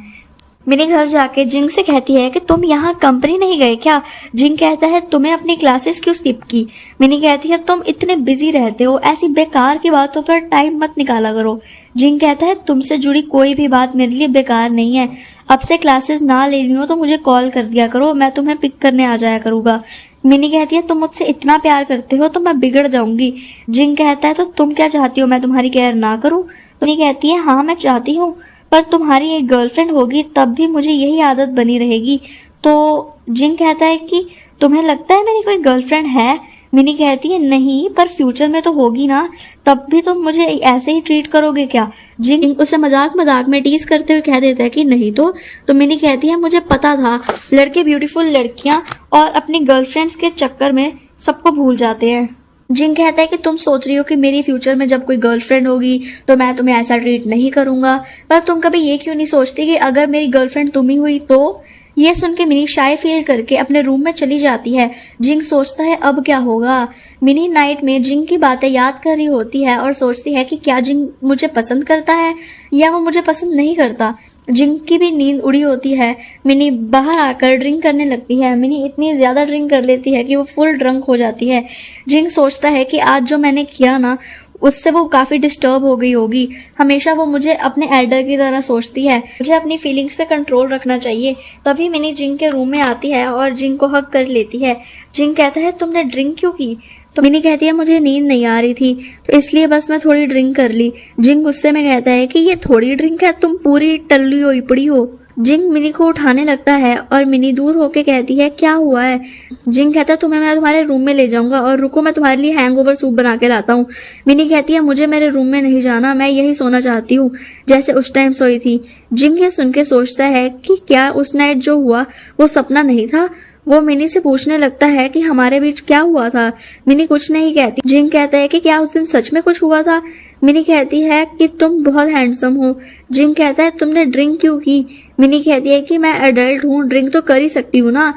मिनी घर जाके जिंग से कहती है कि तुम यहाँ कंपनी नहीं गए क्या। जिंग कहता है तुम्हें अपनी क्लासेस क्यों स्किप की। मिनी कहती है तुम इतने बिजी रहते हो, ऐसी बेकार की बातों पर टाइम मत निकाला करो। जिंग कहता है तुमसे जुड़ी कोई भी बात मेरे लिए बेकार नहीं है, अब से क्लासेस ना लेनी हो तो मुझे कॉल कर दिया करो, मैं तुम्हें पिक करने आ जाया करूँगा। मिनी कहती है तुम मुझसे इतना प्यार करते हो तो मैं बिगड़ जाऊंगी। जिंग कहता है तो तुम क्या चाहती हो मैं तुम्हारी केयर ना करूं। मिनी कहती है हाँ मैं चाहती हूँ, पर तुम्हारी एक गर्लफ्रेंड होगी तब भी मुझे यही आदत बनी रहेगी। तो जिंग कहता है कि तुम्हें लगता है मेरी कोई गर्लफ्रेंड है। मिनी कहती है नहीं, पर फ्यूचर में तो होगी ना, तब भी तुम मुझे ऐसे ही ट्रीट करोगे क्या। जिंग उसे मजाक मजाक में टीज करते हुए कह देता है कि नहीं तो मिनी कहती है मुझे पता था लड़के ब्यूटीफुल लड़कियां और अपनी गर्लफ्रेंड्स के चक्कर में सबको भूल जाते हैं। जिंग कहता है कि तुम सोच रही हो कि मेरी फ्यूचर में जब कोई गर्लफ्रेंड होगी तो मैं तुम्हें ऐसा ट्रीट नहीं करूंगा, पर तुम कभी ये क्यों नहीं सोचती कि अगर मेरी गर्लफ्रेंड तुम ही हुई तो। ये सुन के मिनी शाय फील करके अपने रूम में चली जाती है। जिंग सोचता है अब क्या होगा। मिनी नाइट में जिंग की बातें याद कर रही होती है और सोचती है कि क्या जिंग मुझे पसंद करता है या वो मुझे पसंद नहीं करता। जिंग की भी नींद उड़ी होती है। मिनी बाहर आकर ड्रिंक करने लगती है। मिनी इतनी ज़्यादा ड्रिंक कर लेती है कि वो फुल ड्रंक हो जाती है। जिंग सोचता है कि आज जो मैंने किया ना उससे वो काफ़ी डिस्टर्ब हो गई होगी। हमेशा वो मुझे अपने एल्डर की तरह सोचती है, मुझे अपनी फीलिंग्स पे कंट्रोल रखना चाहिए। तभी मिनी जिंग के रूम में आती है और जिंग को हक कर लेती है। जिंग कहता है तुमने ड्रिंक क्यों की। तो मिनी कहती है मुझे नींद नहीं आ रही थी तो इसलिए बस मैं थोड़ी ड्रिंक कर ली। जिंग गुस्से में कहता है कि ये थोड़ी ड्रिंक है, तुम पूरी टल्ली हुई पड़ी हो। जिंग मिनी को उठाने लगता है और मिनी दूर होके कहती है क्या हुआ है। जिंग कहता है तुम्हें मैं तुम्हारे रूम में ले जाऊंगा और रुको मैं तुम्हारे लिए हैंगओवर सूप बना के लाता हूँ। मिनी कहती है मुझे मेरे रूम में नहीं जाना, मैं यही सोना चाहती हूँ जैसे उस टाइम सोई थी। जिंग ये सुन के सोचता है कि क्या उस नाइट जो हुआ वो सपना नहीं था। वो मिनी से पूछने लगता है कि हमारे बीच क्या हुआ था। मिनी कुछ नहीं कहती। जिंग कहता है कि क्या उस दिन सच में कुछ हुआ था। मिनी कहती है कि तुम बहुत हैंडसम हो। जिंग कहता है तुमने ड्रिंक क्यों की। मिनी कहती है कि मैं एडल्ट हूँ, ड्रिंक तो कर ही सकती हूँ ना।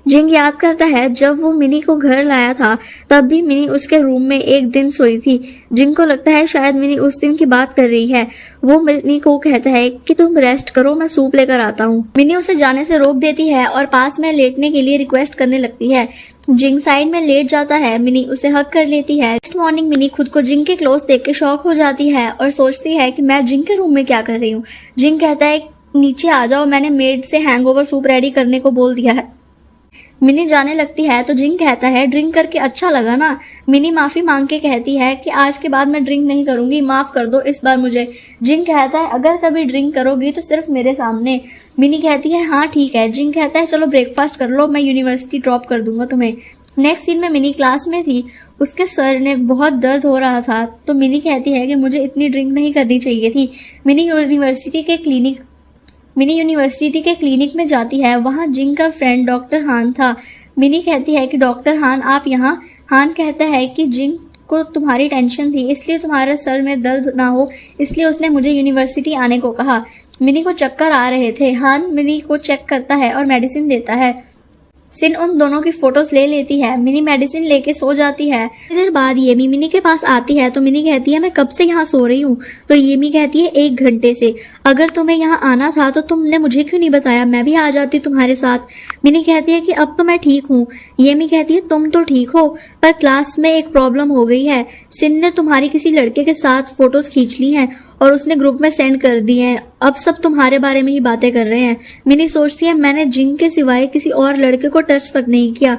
जिंग याद करता है जब वो मिनी को घर लाया था तब भी मिनी उसके रूम में एक दिन सोई थी। जिंग को लगता है शायद मिनी उस दिन की बात कर रही है। वो मिनी को कहता है कि तुम रेस्ट करो, मैं सूप लेकर आता हूँ। मिनी उसे जाने से रोक देती है और पास में लेटने के लिए रिक्वेस्ट करने लगती है। जिंग साइड में लेट जाता है। मिनी उसे हक कर लेती है। नेक्स्ट मॉर्निंग मिनी खुद को जिंग के क्लोथ देख के शॉक हो जाती है और सोचती है कि मैं जिंग के रूम में क्या कर रही हूँ। जिंग कहता है नीचे आ जाओ, मैंने मेड से हैंगओवर सूप रेडी करने को बोल दिया है। मिनी जाने लगती है तो जिंग कहता है ड्रिंक करके अच्छा लगा ना। मिनी माफी मांग के कहती है कि आज के बाद मैं ड्रिंक नहीं करूंगी, माफ कर दो इस बार मुझे। जिंग कहता है अगर कभी ड्रिंक करोगी तो सिर्फ मेरे सामने। मिनी कहती है हाँ ठीक है। जिंग कहता है चलो ब्रेकफास्ट कर लो, मैं यूनिवर्सिटी ड्रॉप कर दूंगा तुम्हें। नेक्स्ट सीन में मिनी क्लास में थी, उसके सर ने बहुत दर्द हो रहा था तो मिनी कहती है कि मुझे इतनी ड्रिंक नहीं करनी चाहिए थी। मिनी यूनिवर्सिटी के क्लिनिक में जाती है। वहाँ जिंग का फ्रेंड डॉक्टर हान था। मिनी कहती है कि डॉक्टर हान आप यहाँ। हान कहता है कि जिंग को तुम्हारी टेंशन थी इसलिए तुम्हारे सर में दर्द ना हो इसलिए उसने मुझे यूनिवर्सिटी आने को कहा। मिनी को चक्कर आ रहे थे। हान मिनी को चेक करता है और मेडिसिन देता है। सिन उन दोनों की फोटोज ले लेती है। मिनी मेडिसिन लेके सो जाती है। थोड़ी देर बाद येमी मिनी के पास आती है तो मिनी कहती है मैं कब से यहाँ सो रही हूँ। तो येमी कहती है 1 घंटे से। अगर तुम्हें यहाँ आना था तो तुमने मुझे क्यों नहीं बताया, मैं भी आ जाती तुम्हारे साथ। मिनी कहती है कि अब तो मैं ठीक हूँ। येमी कहती है तुम तो ठीक हो पर क्लास में एक प्रॉब्लम हो गई है। सिन ने तुम्हारी किसी लड़के के साथ फोटोज खींच ली हैं और उसने ग्रुप में सेंड कर दी हैं। अब सब तुम्हारे बारे में ही बातें कर रहे हैं। मिनी सोचती है मैंने जिंग के सिवाय किसी और लड़के को टच तक नहीं किया।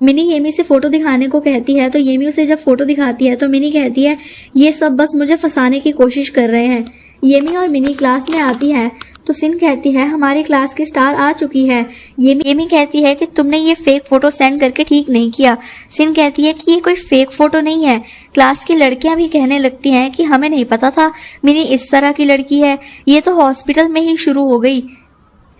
मिनी येमी से फोटो दिखाने को कहती है तो येमी उसे जब फोटो दिखाती है तो मिनी कहती है ये सब बस मुझे फंसाने की कोशिश कर रहे हैं। येमी और मिनी क्लास में आती है तो सिन कहती है हमारी क्लास की स्टार आ चुकी है। येमी कहती है कि तुमने ये फेक फोटो सेंड करके ठीक नहीं किया। सिन कहती है कि ये कोई फेक फोटो नहीं है। क्लास की लड़कियां भी कहने लगती हैं कि हमें नहीं पता था मिनी इस तरह की लड़की है, ये तो हॉस्पिटल में ही शुरू हो गई।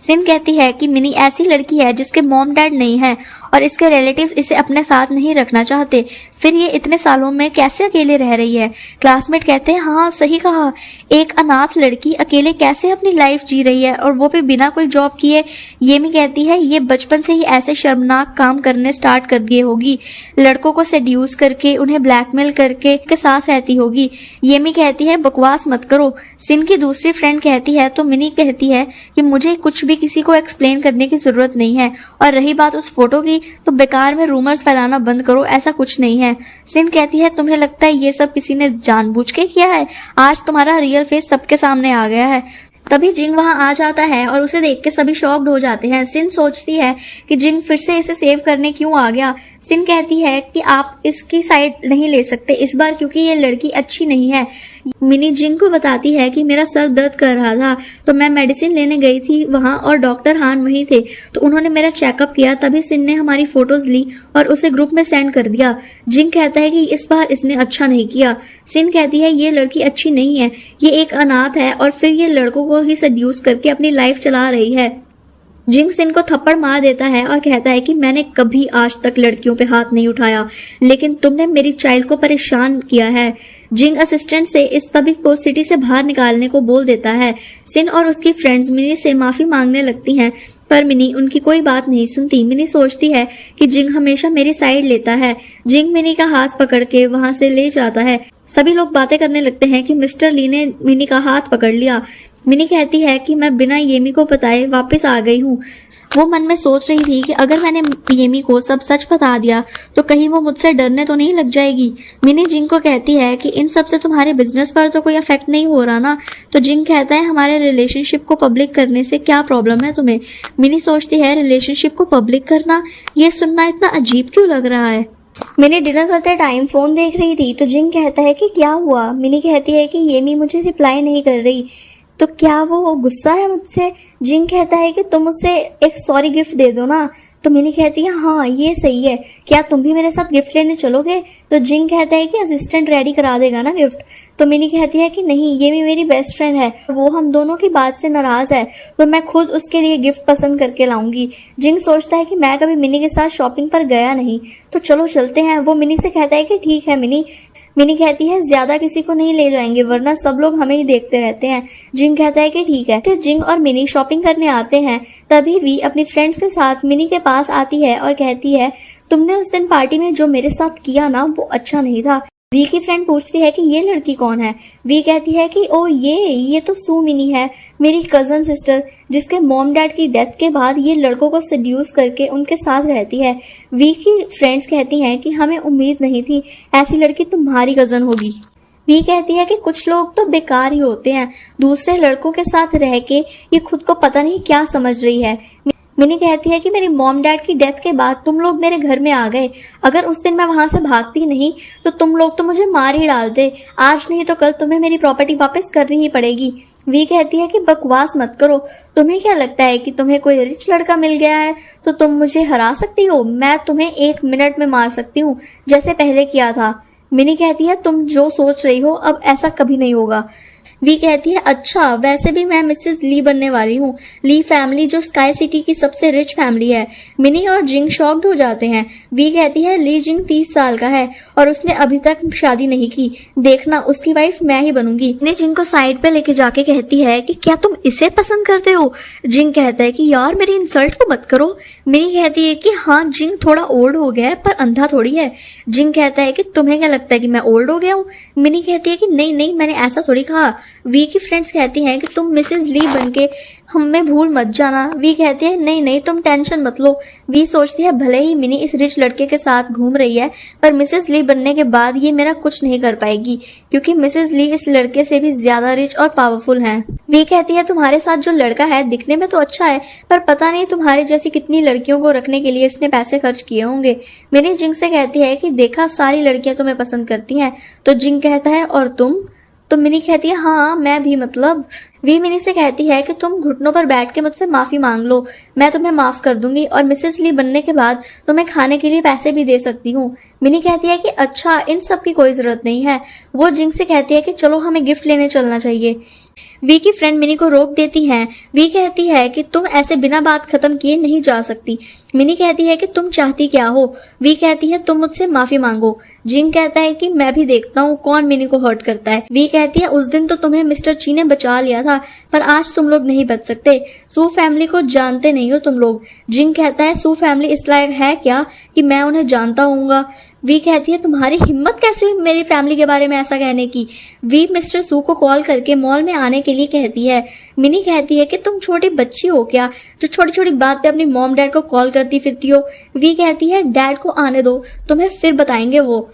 सिन कहती है कि मिनी ऐसी लड़की है जिसके मॉम डैड नहीं है और इसके रिलेटिव्स इसे अपने साथ नहीं रखना चाहते, फिर ये इतने सालों में कैसे अकेले रह रही है। क्लासमेट कहते हैं हाँ सही कहा, एक अनाथ लड़की अकेले कैसे अपनी लाइफ जी रही है और वो भी बिना कोई जॉब किए। येमी कहती है ये बचपन से ही ऐसे शर्मनाक काम करने स्टार्ट कर दिए होगी, लड़कों को सेड्यूस करके उन्हें ब्लैकमेल करके के साथ रहती होगी। येमी कहती है बकवास मत करो। सिन की दूसरी फ्रेंड कहती है तो मिनी कहती है कि मुझे कुछ भी किसी को एक्सप्लेन करने की जरूरत नहीं है, और रही बात उस फोटो की तो बेकार में रूमर्स फैलाना बंद करो, ऐसा कुछ नहीं है। सिन कहती है तुम्हें लगता है ये सब किसी ने जानबूझ के किया है, आज तुम्हारा रियल फेस सबके सामने आ गया है। तभी जिंग वहां आ जाता है और उसे देख के सभी शॉक्ड हो जाते हैं। सिन सोचती है कि जिंग फिर से इसे सेव करने क्यों आ गया। सिन कहती है कि आप इसकी साइड नहीं ले सकते इस बार क्योंकि ये लड़की अच्छी नहीं है। मिनी जिंग को बताती है कि मेरा सर दर्द कर रहा था तो मैं मेडिसिन लेने गई थी वहां और डॉक्टर हान वहीं थे तो उन्होंने मेरा चेकअप किया, तभी सिन ने हमारी फोटोज ली और उसे ग्रुप में सेंड कर दिया। जिंग कहता है कि इस बार इसने अच्छा नहीं किया। सिन कहती है ये लड़की अच्छी नहीं है, ये एक अनाथ है और फिर ये लड़कों को ही सेड्यूस करके अपनी लाइफ चला रही है। जिंग सिन को थप्पड़ मार देता है और कहता है कि मैंने कभी आज तक लड़कियों पे हाथ नहीं उठाया, लेकिन तुमने मेरी चाइल्ड को परेशान किया है। जिंग असिस्टेंट से इस सभी को सिटी से बाहर निकालने को बोल देता है। सिन और उसकी फ्रेंड्स मिनी से माफी मांगने लगती हैं, पर मिनी उनकी कोई बात नहीं सुनती। मिनी सोचती है कि जिंग हमेशा मेरी साइड लेता है। जिंग मिनी का हाथ पकड़ के वहां से ले जाता है। सभी लोग बातें करने लगते हैं कि मिस्टर ली ने मिनी का हाथ पकड़ लिया। मिनी कहती है कि मैं बिना येमी को बताए वापस आ गई हूँ। वो मन में सोच रही थी कि अगर मैंने येमी को सब सच बता दिया तो कहीं वो मुझसे डरने तो नहीं लग जाएगी। मिनी जिंग को कहती है कि इन सब से तुम्हारे बिजनेस पर तो कोई इफेक्ट नहीं हो रहा ना। तो जिंग कहता है हमारे रिलेशनशिप को पब्लिक करने से क्या प्रॉब्लम है तुम्हें। मिनी सोचती है रिलेशनशिप को पब्लिक करना, ये सुनना इतना अजीब क्यों लग रहा है। मिनी डिनर करते टाइम फोन देख रही थी तो जिंग कहता है कि क्या हुआ। मिनी कहती है कि येमी मुझे रिप्लाई नहीं कर रही, तो क्या वो गुस्सा है मुझसे। जिंग कहता है कि तुम उससे एक सॉरी गिफ्ट दे दो ना। तो मिनी कहती है हाँ ये सही है, क्या तुम भी मेरे साथ गिफ्ट लेने चलोगे। तो जिंग कहता है कि असिस्टेंट रेडी करा देगा ना गिफ्ट। तो मिनी कहती है कि नहीं, ये भी मेरी बेस्ट फ्रेंड है, वो हम दोनों की बात से नाराज है तो मैं खुद उसके लिए गिफ्ट पसंद करके लाऊंगी। जिंग सोचता है कि मैं कभी मिनी के साथ शॉपिंग पर गया नहीं, तो चलो चलते हैं। वो मिनी से कहता है कि ठीक है मिनी। मिनी कहती है ज्यादा किसी को नहीं ले जाएंगे वरना सब लोग हमें ही देखते रहते हैं। जिंग कहता है कि ठीक है। तो जिंग और मिनी शॉपिंग करने आते हैं, तभी वी अपनी फ्रेंड्स के साथ मिनी के पास आती है और कहती है तुमने उस दिन पार्टी में जो मेरे साथ किया ना वो अच्छा नहीं था। वी की फ्रेंड पूछती है कि ये लड़की कौन है। वी कहती है कि ओ ये तो सू मिनी है, मेरी कजन सिस्टर, जिसके मॉम डैड की डेथ के बाद ये लड़कों को सेड्यूस करके उनके साथ रहती है। वी की फ्रेंड्स कहती हैं कि हमें उम्मीद नहीं थी ऐसी लड़की तुम्हारी कजन होगी। वी कहती है कि कुछ लोग तो बेकार ही होते हैं, दूसरे लड़कों के साथ रह के ये खुद को पता नहीं क्या समझ रही है। मिनी कहती है कि मेरी मॉम डैड की डेथ के बाद तुम लोग मेरे घर में आ गए, अगर उस दिन मैं वहां से भागती नहीं तो तुम लोग तो मुझे मार ही डालते, आज नहीं तो कल तुम्हें मेरी प्रॉपर्टी वापस करनी ही पड़ेगी। वी कहती है कि बकवास मत करो, तुम्हें क्या लगता है कि तुम्हें कोई रिच लड़का मिल गया है तो तुम मुझे हरा सकती हो। मैं तुम्हें 1 मिनट में मार सकती हूँ जैसे पहले किया था। मिनी कहती है तुम जो सोच रही हो अब ऐसा कभी नहीं होगा। वी कहती है अच्छा, वैसे भी मैं मिसेस ली बनने वाली हूँ, ली फैमिली जो स्काई सिटी की सबसे रिच फैमिली है। मिनी और जिंग शॉक्ड हो जाते हैं। वी कहती है ली जिंग 30 साल का है और उसने अभी तक शादी नहीं की, देखना उसकी वाइफ मैं ही बनूंगी। मिनी जिंग को साइड पे लेके जाके कहती है कि क्या तुम इसे पसंद करते हो। जिंग कहता है कि यार मेरी इंसल्ट तो मत करो। मिनी कहती है कि हाँ जिंग थोड़ा ओल्ड हो गया है पर अंधा थोड़ी है। जिंग कहता है कि तुम्हें क्या लगता है कि मैं ओल्ड हो गया हूँ। मिनी कहती है कि नहीं मैंने ऐसा थोड़ी कहा। वी की फ्रेंड्स कहती हैं कि तुम मिसेस ली बनके हमें भूल मत जाना। वी कहती है नहीं तुम टेंशन मत लो। वी सोचती है भले ही मिनी इस रिच लड़के के साथ घूम रही है पर मिसेस ली बनने के बाद ये मेरा कुछ नहीं कर पाएगी क्योंकि मिसेस ली इस लड़के से भी ज्यादा रिच और पावरफुल हैं। वी कहती है तुम्हारे साथ जो लड़का है दिखने में तो अच्छा है पर पता नहीं तुम्हारे जैसी कितनी लड़कियों को रखने के लिए इसने पैसे खर्च किए होंगे। मिनी जिंग से कहती है कि देखा सारी लड़कियां तुम्हें पसंद करती हैं। तो जिंग कहता है और तुम। तो मिनी कहती है हाँ मैं भी, मतलब। वी मिनी से कहती है कि तुम घुटनों पर बैठ के मुझसे माफी मांग लो, मैं तुम्हें माफ कर दूंगी और मिसेस ली बनने के बाद तुम्हें खाने के लिए पैसे भी दे सकती हूँ। मिनी कहती है कि अच्छा, इन सब की कोई जरूरत नहीं है। वो जिंग से कहती है कि चलो हमें गिफ्ट लेने चलना चाहिए। वी की फ्रेंड मिनी को रोक देती हैं। वी कहती है कि तुम ऐसे बिना बात खत्म किए नहीं जा सकती। मिनी कहती है कि तुम चाहती क्या हो। वी कहती है तुम मुझसे माफी मांगो। जिंग कहता है कि मैं भी देखता हूँ कौन मिनी को हर्ट करता है। वी कहती है उस दिन तो तुम्हें मिस्टर ची ने बचा लिया था, पर आज तुम लोग नहीं बच सकते। सू फैमिली को जानते नहीं हो तुम लोग। जिंग कहता है सू फैमिली इस लायक है क्या कि मैं उन्हें जानता हूँगा। वी कहती है तुम्हारी हिम्मत कैसे हुई मेरी फैमिली के बारे में ऐसा कहने की। वी मिस्टर सू को कॉल करके मॉल में आने के लिए कहती है। मिनी कहती है कि तुम छोटी बच्ची हो क्या जो छोटी छोटी बात पे अपनी मॉम डैड को कॉल करती फिरती हो। वी कहती है डैड को आने दो, तुम्हें फिर बताएंगे वो।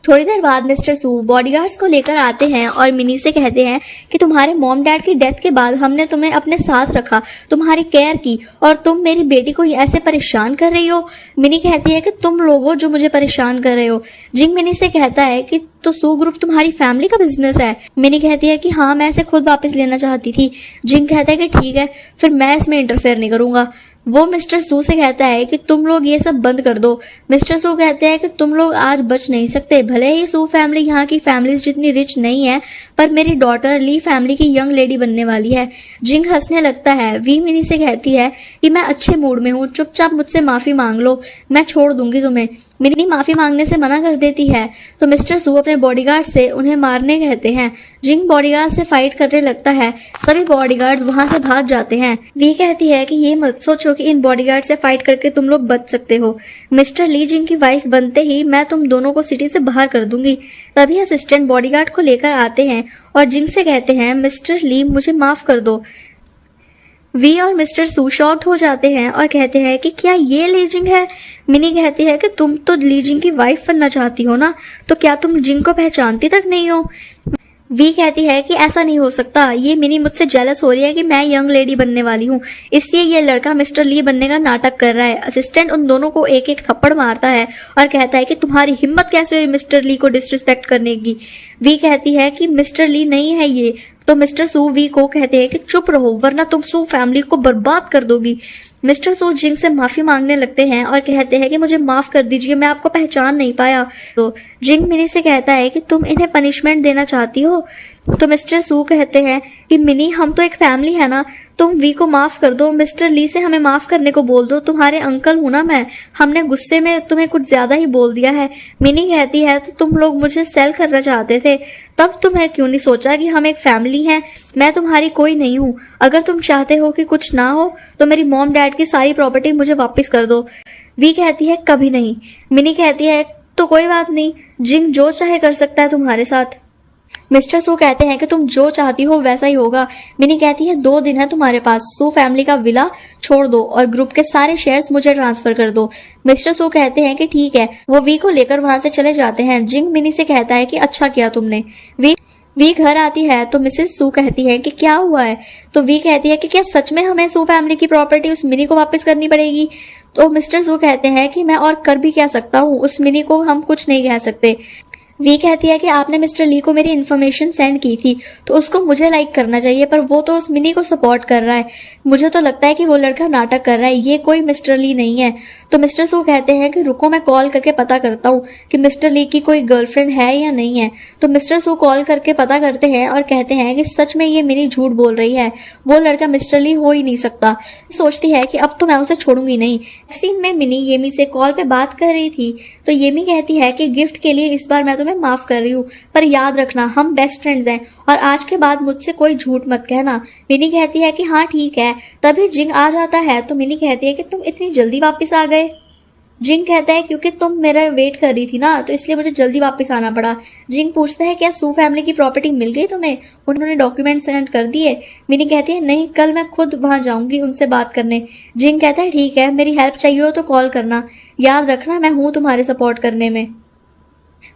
थोड़ी देर बाद मिस्टर सू बॉडीगार्ड्स को लेकर आते हैं और मिनी से कहते हैं कि तुम्हारे मॉम डैड की डेथ के बाद हमने तुम्हें अपने साथ रखा, तुम्हारी केयर की, और तुम मेरी बेटी को ऐसे परेशान कर रही हो। मिनी कहती है कि तुम लोग हो जो मुझे परेशान कर रहे हो। जिंग मिनी से कहता है कि तो सू ग्रुप तुम्हारी फैमिली का बिजनेस है। मिनी कहती है कि हाँ, मैं इसे खुद वापस लेना चाहती थी। जिंग कहता है कि ठीक है, फिर मैं इसमें इंटरफेयर नहीं करूंगा। वो मिस्टर सू से कहता है कि तुम लोग ये सब बंद कर दो। मिस्टर सू कहते हैं कि तुम लोग आज बच नहीं सकते। भले ही सू फैमिली यहाँ की फैमिलीज जितनी रिच नहीं है, पर मेरी डॉटर ली फैमिली की यंग लेडी बनने वाली है। जिंग हंसने लगता है। वी मिनी से कहती है कि मैं अच्छे मूड में हूँ, चुपचाप मुझसे माफी मांग लो, मैं छोड़ दूंगी तुम्हें। मिनी माफी मांगने से मना कर देती है तो मिस्टर सू अपने बॉडीगार्ड से उन्हें मारने कहते हैं। जिंग बॉडीगार्ड से फाइट करने लगता है। सभी बॉडीगार्ड्स वहां से भाग जाते हैं। वी कहती है कि ये मत सोचो कि इन बॉडीगार्ड से फाइट करके तुम लोग बच सकते हो। मिस्टर ली जिंग की वाइफ बनते ही मैं तुम दोनों को सिटी से बाहर कर दूंगी। तभी असिस्टेंट बॉडीगार्ड को लेकर आते हैं और जिंग से कहते हैं मिस्टर ली मुझे माफ कर दो। वी और मिस्टर सू शॉक्ड हो जाते हैं और कहते हैं कि क्या ये लीजिंग है। मिनी कहती है कि तुम तो लीजिंग की वाइफ बनना चाहती हो ना, तो क्या तुम जिंग को पहचानती तक नहीं हो। वी कहती है कि ऐसा नहीं हो सकता, ये मिनी मुझसे जेलस हो रही है कि मैं यंग लेडी बनने वाली हूँ, इसलिए ये लड़का मिस्टर ली बनने का नाटक कर रहा है। असिस्टेंट उन दोनों को एक एक थप्पड़ मारता है और कहता है कि तुम्हारी हिम्मत कैसे हुई मिस्टर ली को डिसरिस्पेक्ट करने की। वी कहती है कि मिस्टर ली नहीं है ये। तो मिस्टर सू वी को कहते हैं कि चुप रहो वरना तुम सू फैमिली को बर्बाद कर दोगी। मिस्टर सू जिंग से माफी मांगने लगते हैं और कहते हैं कि मुझे माफ कर दीजिए, मैं आपको पहचान नहीं पाया। तो जिंग मिनी से कहता है कि तुम इन्हें पनिशमेंट देना चाहती हो। तो मिस्टर सू कहते हैं कि मिनी हम तो एक फैमिली है ना, तुम वी को माफ कर दो, मिस्टर ली से हमें माफ करने को बोल दो, तुम्हारे अंकल हूं ना मैं, हमने गुस्से में तुम्हें कुछ ज्यादा ही बोल दिया है। मिनी कहती है तो तुम लोग मुझे सेल करना चाहते थे, तब तुम्हें क्यों नहीं सोचा कि हम एक फैमिली हैं, मैं तुम्हारी कोई नहीं हूँ। अगर तुम चाहते हो कि कुछ ना हो तो मेरी मॉम डैड की सारी प्रॉपर्टी मुझे वापस कर दो। वी कहती है कभी नहीं। मिनी कहती है तो कोई बात नहीं, जिंग जो चाहे कर सकता है तुम्हारे साथ। मिस्टर सू कहते हैं कि तुम जो चाहती हो वैसा ही होगा। मिनी कहती है 2 दिन है तुम्हारे पास, सू फैमिली का विला छोड़ दो और ग्रुप के सारे शेयर्स मुझे ट्रांसफर कर दो। मिस्टर सू कहते हैं कि ठीक है। वो वी को लेकर वहां से चले जाते हैं। जिंग मिनी से कहता है कि अच्छा किया तुमने। वी घर आती है तो मिसेस सू कहती है कि क्या हुआ है। तो वी कहती है कि क्या सच में हमें सू फैमिली की प्रॉपर्टी उस मिनी को वापस करनी पड़ेगी। तो मिस्टर सू कहते हैं कि मैं और कर भी क्या सकता हूँ, उस मिनी को हम कुछ नहीं कह सकते। वी कहती है कि आपने मिस्टर ली को मेरी इन्फॉर्मेशन सेंड की थी तो उसको मुझे लाइक करना चाहिए, पर वो तो उस मिनी को सपोर्ट कर रहा है। मुझे तो लगता है कि वो लड़का नाटक कर रहा है, ये कोई मिस्टर ली नहीं है। तो मिस्टर सू कहते हैं कि रुको मैं कॉल करके पता करता हूँ कि मिस्टर ली की कोई गर्लफ्रेंड है या नहीं है। तो मिस्टर सू कॉल करके पता करते हैं और कहते हैं कि सच में ये मिनी झूठ बोल रही है, वो लड़का मिस्टर ली हो ही नहीं सकता। सोचती है कि अब तो मैं उसे छोड़ूंगी नहीं। सीन में मिनी येमी से कॉल पे बात कर रही थी तो येमी कहती है कि गिफ्ट के लिए इस बार मैं तुम्हें माफ कर रही हूँ, पर याद रखना हम बेस्ट फ्रेंड्स हैं और आज के बाद मुझसे कोई झूठ मत कहना। मिनी कहती है कि हाँ ठीक है। तभी जिंग आ जाता है तो मिनी कहती है कि तुम इतनी जल्दी वापस आ गए। जिंग कहता है क्योंकि तुम मेरा वेट कर रही थी ना, तो इसलिए मुझे जल्दी वापस आना पड़ा। जिंग पूछता है क्या सू फैमिली की प्रॉपर्टी मिल गई तुम्हें, उन्होंने डॉक्यूमेंट सेंड कर दिए। मिनी कहती है नहीं, कल मैं खुद वहां जाऊंगी उनसे बात करने। जिंग कहता है ठीक है, मेरी हेल्प चाहिए हो तो कॉल करना, याद रखना मैं हूँ तुम्हारे सपोर्ट करने में।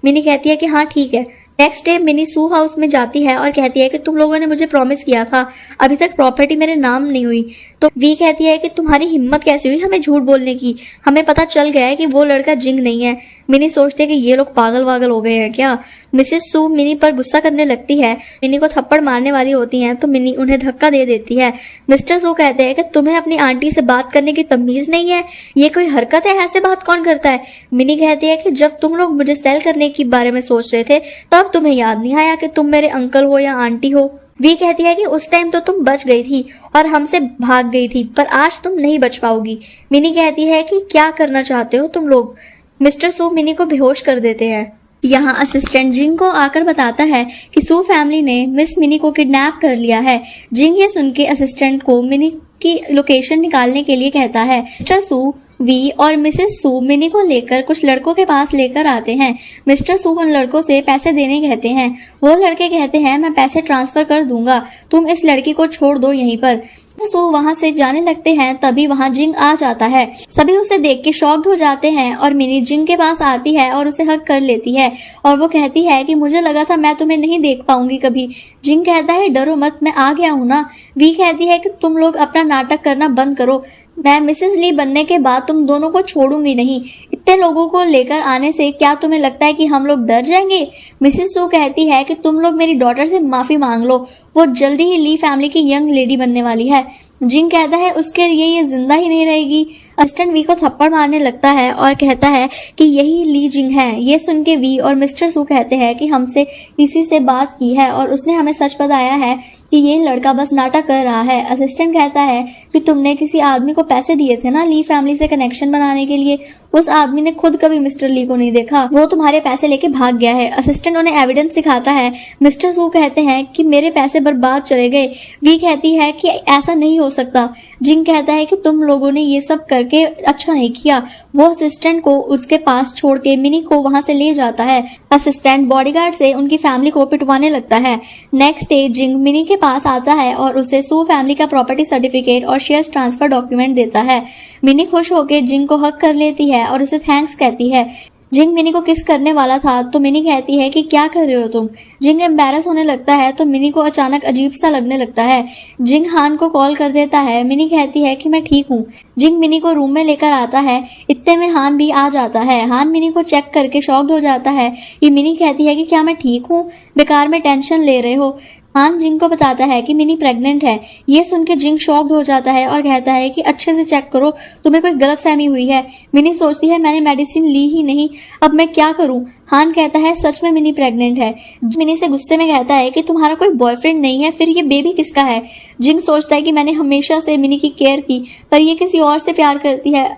मिनी कहती है कि हाँ ठीक है। नेक्स्ट डे मिनी सू हाउस में जाती है और कहती है कि तुम लोगों ने मुझे प्रॉमिस किया था, अभी तक प्रॉपर्टी मेरे नाम नहीं हुई। तो वी कहती है कि तुम्हारी हिम्मत कैसे हुई हमें झूठ बोलने की, हमें पता चल गया है कि वो लड़का जिंग नहीं है। मिनी सोचती है कि ये लोग पागल वागल हो गए हैं क्या। मिसेस सू मिनी पर गुस्सा करने लगती है, मिनी को थप्पड़ मारने वाली होती हैं तो मिनी उन्हें धक्का दे देती है। मिस्टर सू कहते हैं कि तुम्हें अपनी आंटी से बात करने की तमीज नहीं है, ये कोई हरकत है, ऐसे बात कौन करता है। मिनी कहती है कि जब तुम लोग मुझे सेल करने के बारे में सोच रहे थे तब तुम्हें याद नहीं आया कि तुम मेरे अंकल हो या आंटी हो। वी कहती है कि उस टाइम तो तुम बच गई थी और हमसे भाग गई थी, पर आज तुम नहीं बच पाओगी। मिनी कहती है कि क्या करना चाहते हो तुम लोग। मिस्टर सू मिनी को बेहोश कर देते हैं। यहाँ असिस्टेंट जिंग को आकर बताता है कि सू फैमिली ने मिस मिनी को किडनैप कर लिया है। जिंग ये सुन के असिस्टेंट को मिनी की लोकेशन निकालने के लिए कहता है। मिस्टर सू वी और मिसेस सू मिनी को लेकर कुछ लड़कों के पास लेकर आते हैं। मिस्टर सू उन लड़कों से पैसे देने कहते हैं। वो लड़के कहते हैं मैं पैसे ट्रांसफर कर दूंगा, तुम इस लड़की को छोड़ दो यहीं पर। सू वहां से जाने लगते हैं, तभी वहां जिंग आ जाता है। सभी उसे देख के शॉक्ड हो जाते हैं और मिनी जिंग के पास आती है और उसे हग कर लेती है और वो कहती है कि मुझे लगा था मैं तुम्हें नहीं देख पाऊंगी कभी। जिंग कहता है डरो मत, मैं आ गया हूं ना। वी कहती है कि तुम लोग अपना नाटक करना बंद करो, मैं मिसेस ली बनने के बाद तुम दोनों को छोड़ूंगी नहीं। इतने लोगों को लेकर आने से क्या तुम्हें लगता है कि हम लोग डर जाएंगे। मिसेस सू कहती है कि तुम लोग मेरी डॉटर से माफी मांग लो, वो जल्दी ही ली फैमिली की यंग लेडी बनने वाली है। जिंग कहता है उसके लिए ये जिंदा ही नहीं रहेगी। असिस्टेंट वी को थप्पड़ मारने लगता है और कहता है कि यही ली जिंग है। ये सुन के वी और मिस्टर सू कहते हैं कि हमसे इसी से बात की है और उसने हमें सच बताया है कि ये लड़का बस नाटक कर रहा है। असिस्टेंट कहता है कि तुमने किसी आदमी को पैसे दिए थे ना ली फैमिली से कनेक्शन बनाने के लिए, उस आदमी ने खुद कभी मिस्टर ली को नहीं देखा, वो तुम्हारे पैसे लेके भाग गया है। असिस्टेंट उन्हें एविडेंस दिखाता है। मिस्टर सू कहते हैं कि मेरे पैसे बर्बाद चले गए। वी कहती है कि ऐसा नहीं हो सकता। जिंग कहता है कि तुम लोगों ने ये सब करके अच्छा नहीं किया। वो असिस्टेंट को उसके पास छोड़ के मिनी को वहां से ले जाता है। असिस्टेंट बॉडीगार्ड से उनकी फैमिली को पिटवाने लगता है। नेक्स्ट डे जिंग मिनी के पास आता है और उसे सू फैमिली का प्रॉपर्टी सर्टिफिकेट और शेयर्स ट्रांसफर डॉक्यूमेंट देता है। मिनी खुश होकर जिंग को हक कर लेती है और उसे थैंक्स कहती है। जिंग मिनी को किस करने वाला था तो मिनी कहती है कि क्या कर रहे हो तुम। जिंग एम्बैरस होने लगता है तो मिनी को अचानक अजीब सा लगने लगता है। जिंग हान को कॉल कर देता है। मिनी कहती है कि मैं ठीक हूँ। जिंग मिनी को रूम में लेकर आता है। इतने में हान भी आ जाता है। हान मिनी को चेक करके शॉक्ड हो जाता है। ये मिनी कहती है कि क्या मैं ठीक हूँ, बेकार में टेंशन ले रहे हो। हान जिंग को बताता है कि मिनी प्रेग्नेंट है। ये सुन के जिंग शॉक्ड हो जाता है और कहता है कि अच्छे से चेक करो, तुम्हें कोई गलतफहमी हुई है। मिनी सोचती है मैंने मेडिसिन ली ही नहीं, अब मैं क्या करूं। हान कहता है सच में मिनी प्रेग्नेंट है। मिनी से गुस्से में कहता है कि तुम्हारा कोई बॉयफ्रेंड नहीं है, फिर ये बेबी किसका है। जिंग सोचता है कि मैंने हमेशा से मिनी की केयर की, पर ये किसी और से प्यार करती है,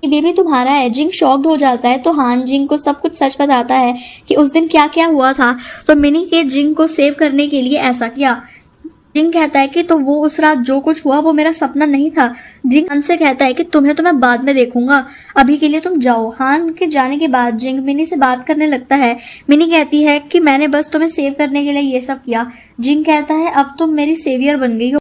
बेबी तुम्हारा है। जिंग शॉक्ड हो जाता है तो हान जिंग को सब कुछ सच बताता है कि उस दिन क्या क्या हुआ था, तो मिनी के जिंग को सेव करने के लिए ऐसा किया। जिंग कहता है कि तो वो उस रात जो कुछ हुआ वो मेरा सपना नहीं था। जिंग हान से कहता है कि तुम्हें तो मैं बाद में देखूंगा, अभी के लिए तुम जाओ। हान के जाने के बाद जिंग मिनी से बात करने लगता है। मिनी कहती है कि मैंने बस तुम्हें सेव करने के लिए ये सब किया। जिंग कहता है अब तुम मेरी सेवियर बन गई हो।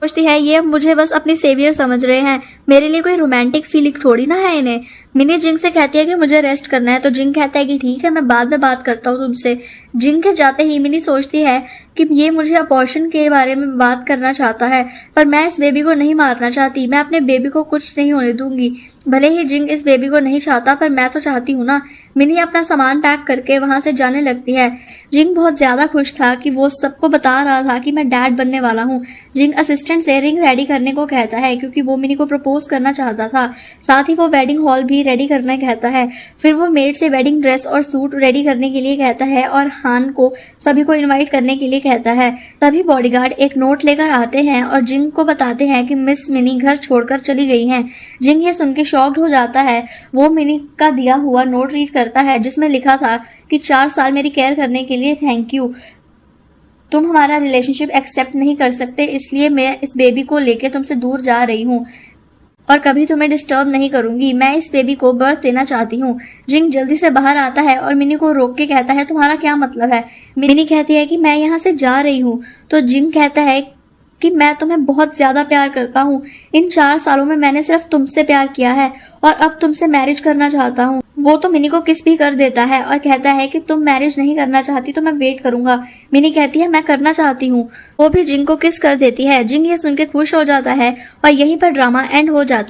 सोचती है ये मुझे बस अपनी सेवियर समझ रहे हैं, मेरे लिए कोई रोमांटिक फीलिंग थोड़ी ना है इन्हें। मिनी जिंग से कहती है कि मुझे रेस्ट करना है, तो जिंग कहता है कि ठीक है मैं बाद में बात करता हूँ तुमसे। जिंग के जाते ही मिनी सोचती है कि ये मुझे अबॉर्शन के बारे में बात करना चाहता है, पर मैं इस बेबी को नहीं मारना चाहती, मैं अपने बेबी को कुछ नहीं होने दूंगी। भले ही जिंग इस बेबी को नहीं चाहता, पर मैं तो चाहती हूँ ना। मिनी अपना सामान पैक करके वहां से जाने लगती है। जिंग बहुत ज्यादा खुश था कि वो सबको बता रहा था कि मैं डैड बनने वाला हूँ। जिंग असिस्टेंट से रिंग रेडी करने को कहता है क्योंकि वो मिनी को प्रपोज करना चाहता था। साथ ही वो वेडिंग हॉल भी रेडी करना कहता है। फिर वो मेड से वेडिंग ड्रेस और सूट रेडी करने के लिए कहता है और हान को सभी को इनवाइट करने के लिए कहता है। तभी बॉडीगार्ड एक नोट लेकर आते हैं और जिंग को बताते हैं कि मिस मिनी घर छोड़कर चली गई हैं। जिंग ये सुन के शॉक्ड हो जाता है। वो मिनी का दिया हुआ नोट रीड करता है जिसमें लिखा था कि 4 साल मेरी केयर करने के लिए थैंक यू, तुम हमारा रिलेशनशिप एक्सेप्ट नहीं कर सकते, इसलिए मैं इस बेबी को लेके तुमसे दूर जा रही हूँ और कभी तुम्हें डिस्टर्ब नहीं करूंगी। मैं इस बेबी को बर्थ देना चाहती हूँ। जिंग जल्दी से बाहर आता है और मिनी को रोक के कहता है तुम्हारा क्या मतलब है। मिनी कहती है कि मैं यहाँ से जा रही हूँ, तो जिंग कहता है कि मैं तुम्हें बहुत ज्यादा प्यार करता हूँ। इन 4 सालों में मैंने सिर्फ तुमसे प्यार किया है और अब तुमसे मैरिज करना चाहता हूँ। वो तो मिनी को किस भी कर देता है और कहता है कि तुम मैरिज नहीं करना चाहती तो मैं वेट करूंगा। मिनी कहती है मैं करना चाहती हूँ। वो भी जिंग को किस कर देती है। जिंग ये सुन के खुश हो जाता है और यहीं पर ड्रामा एंड हो जाता है।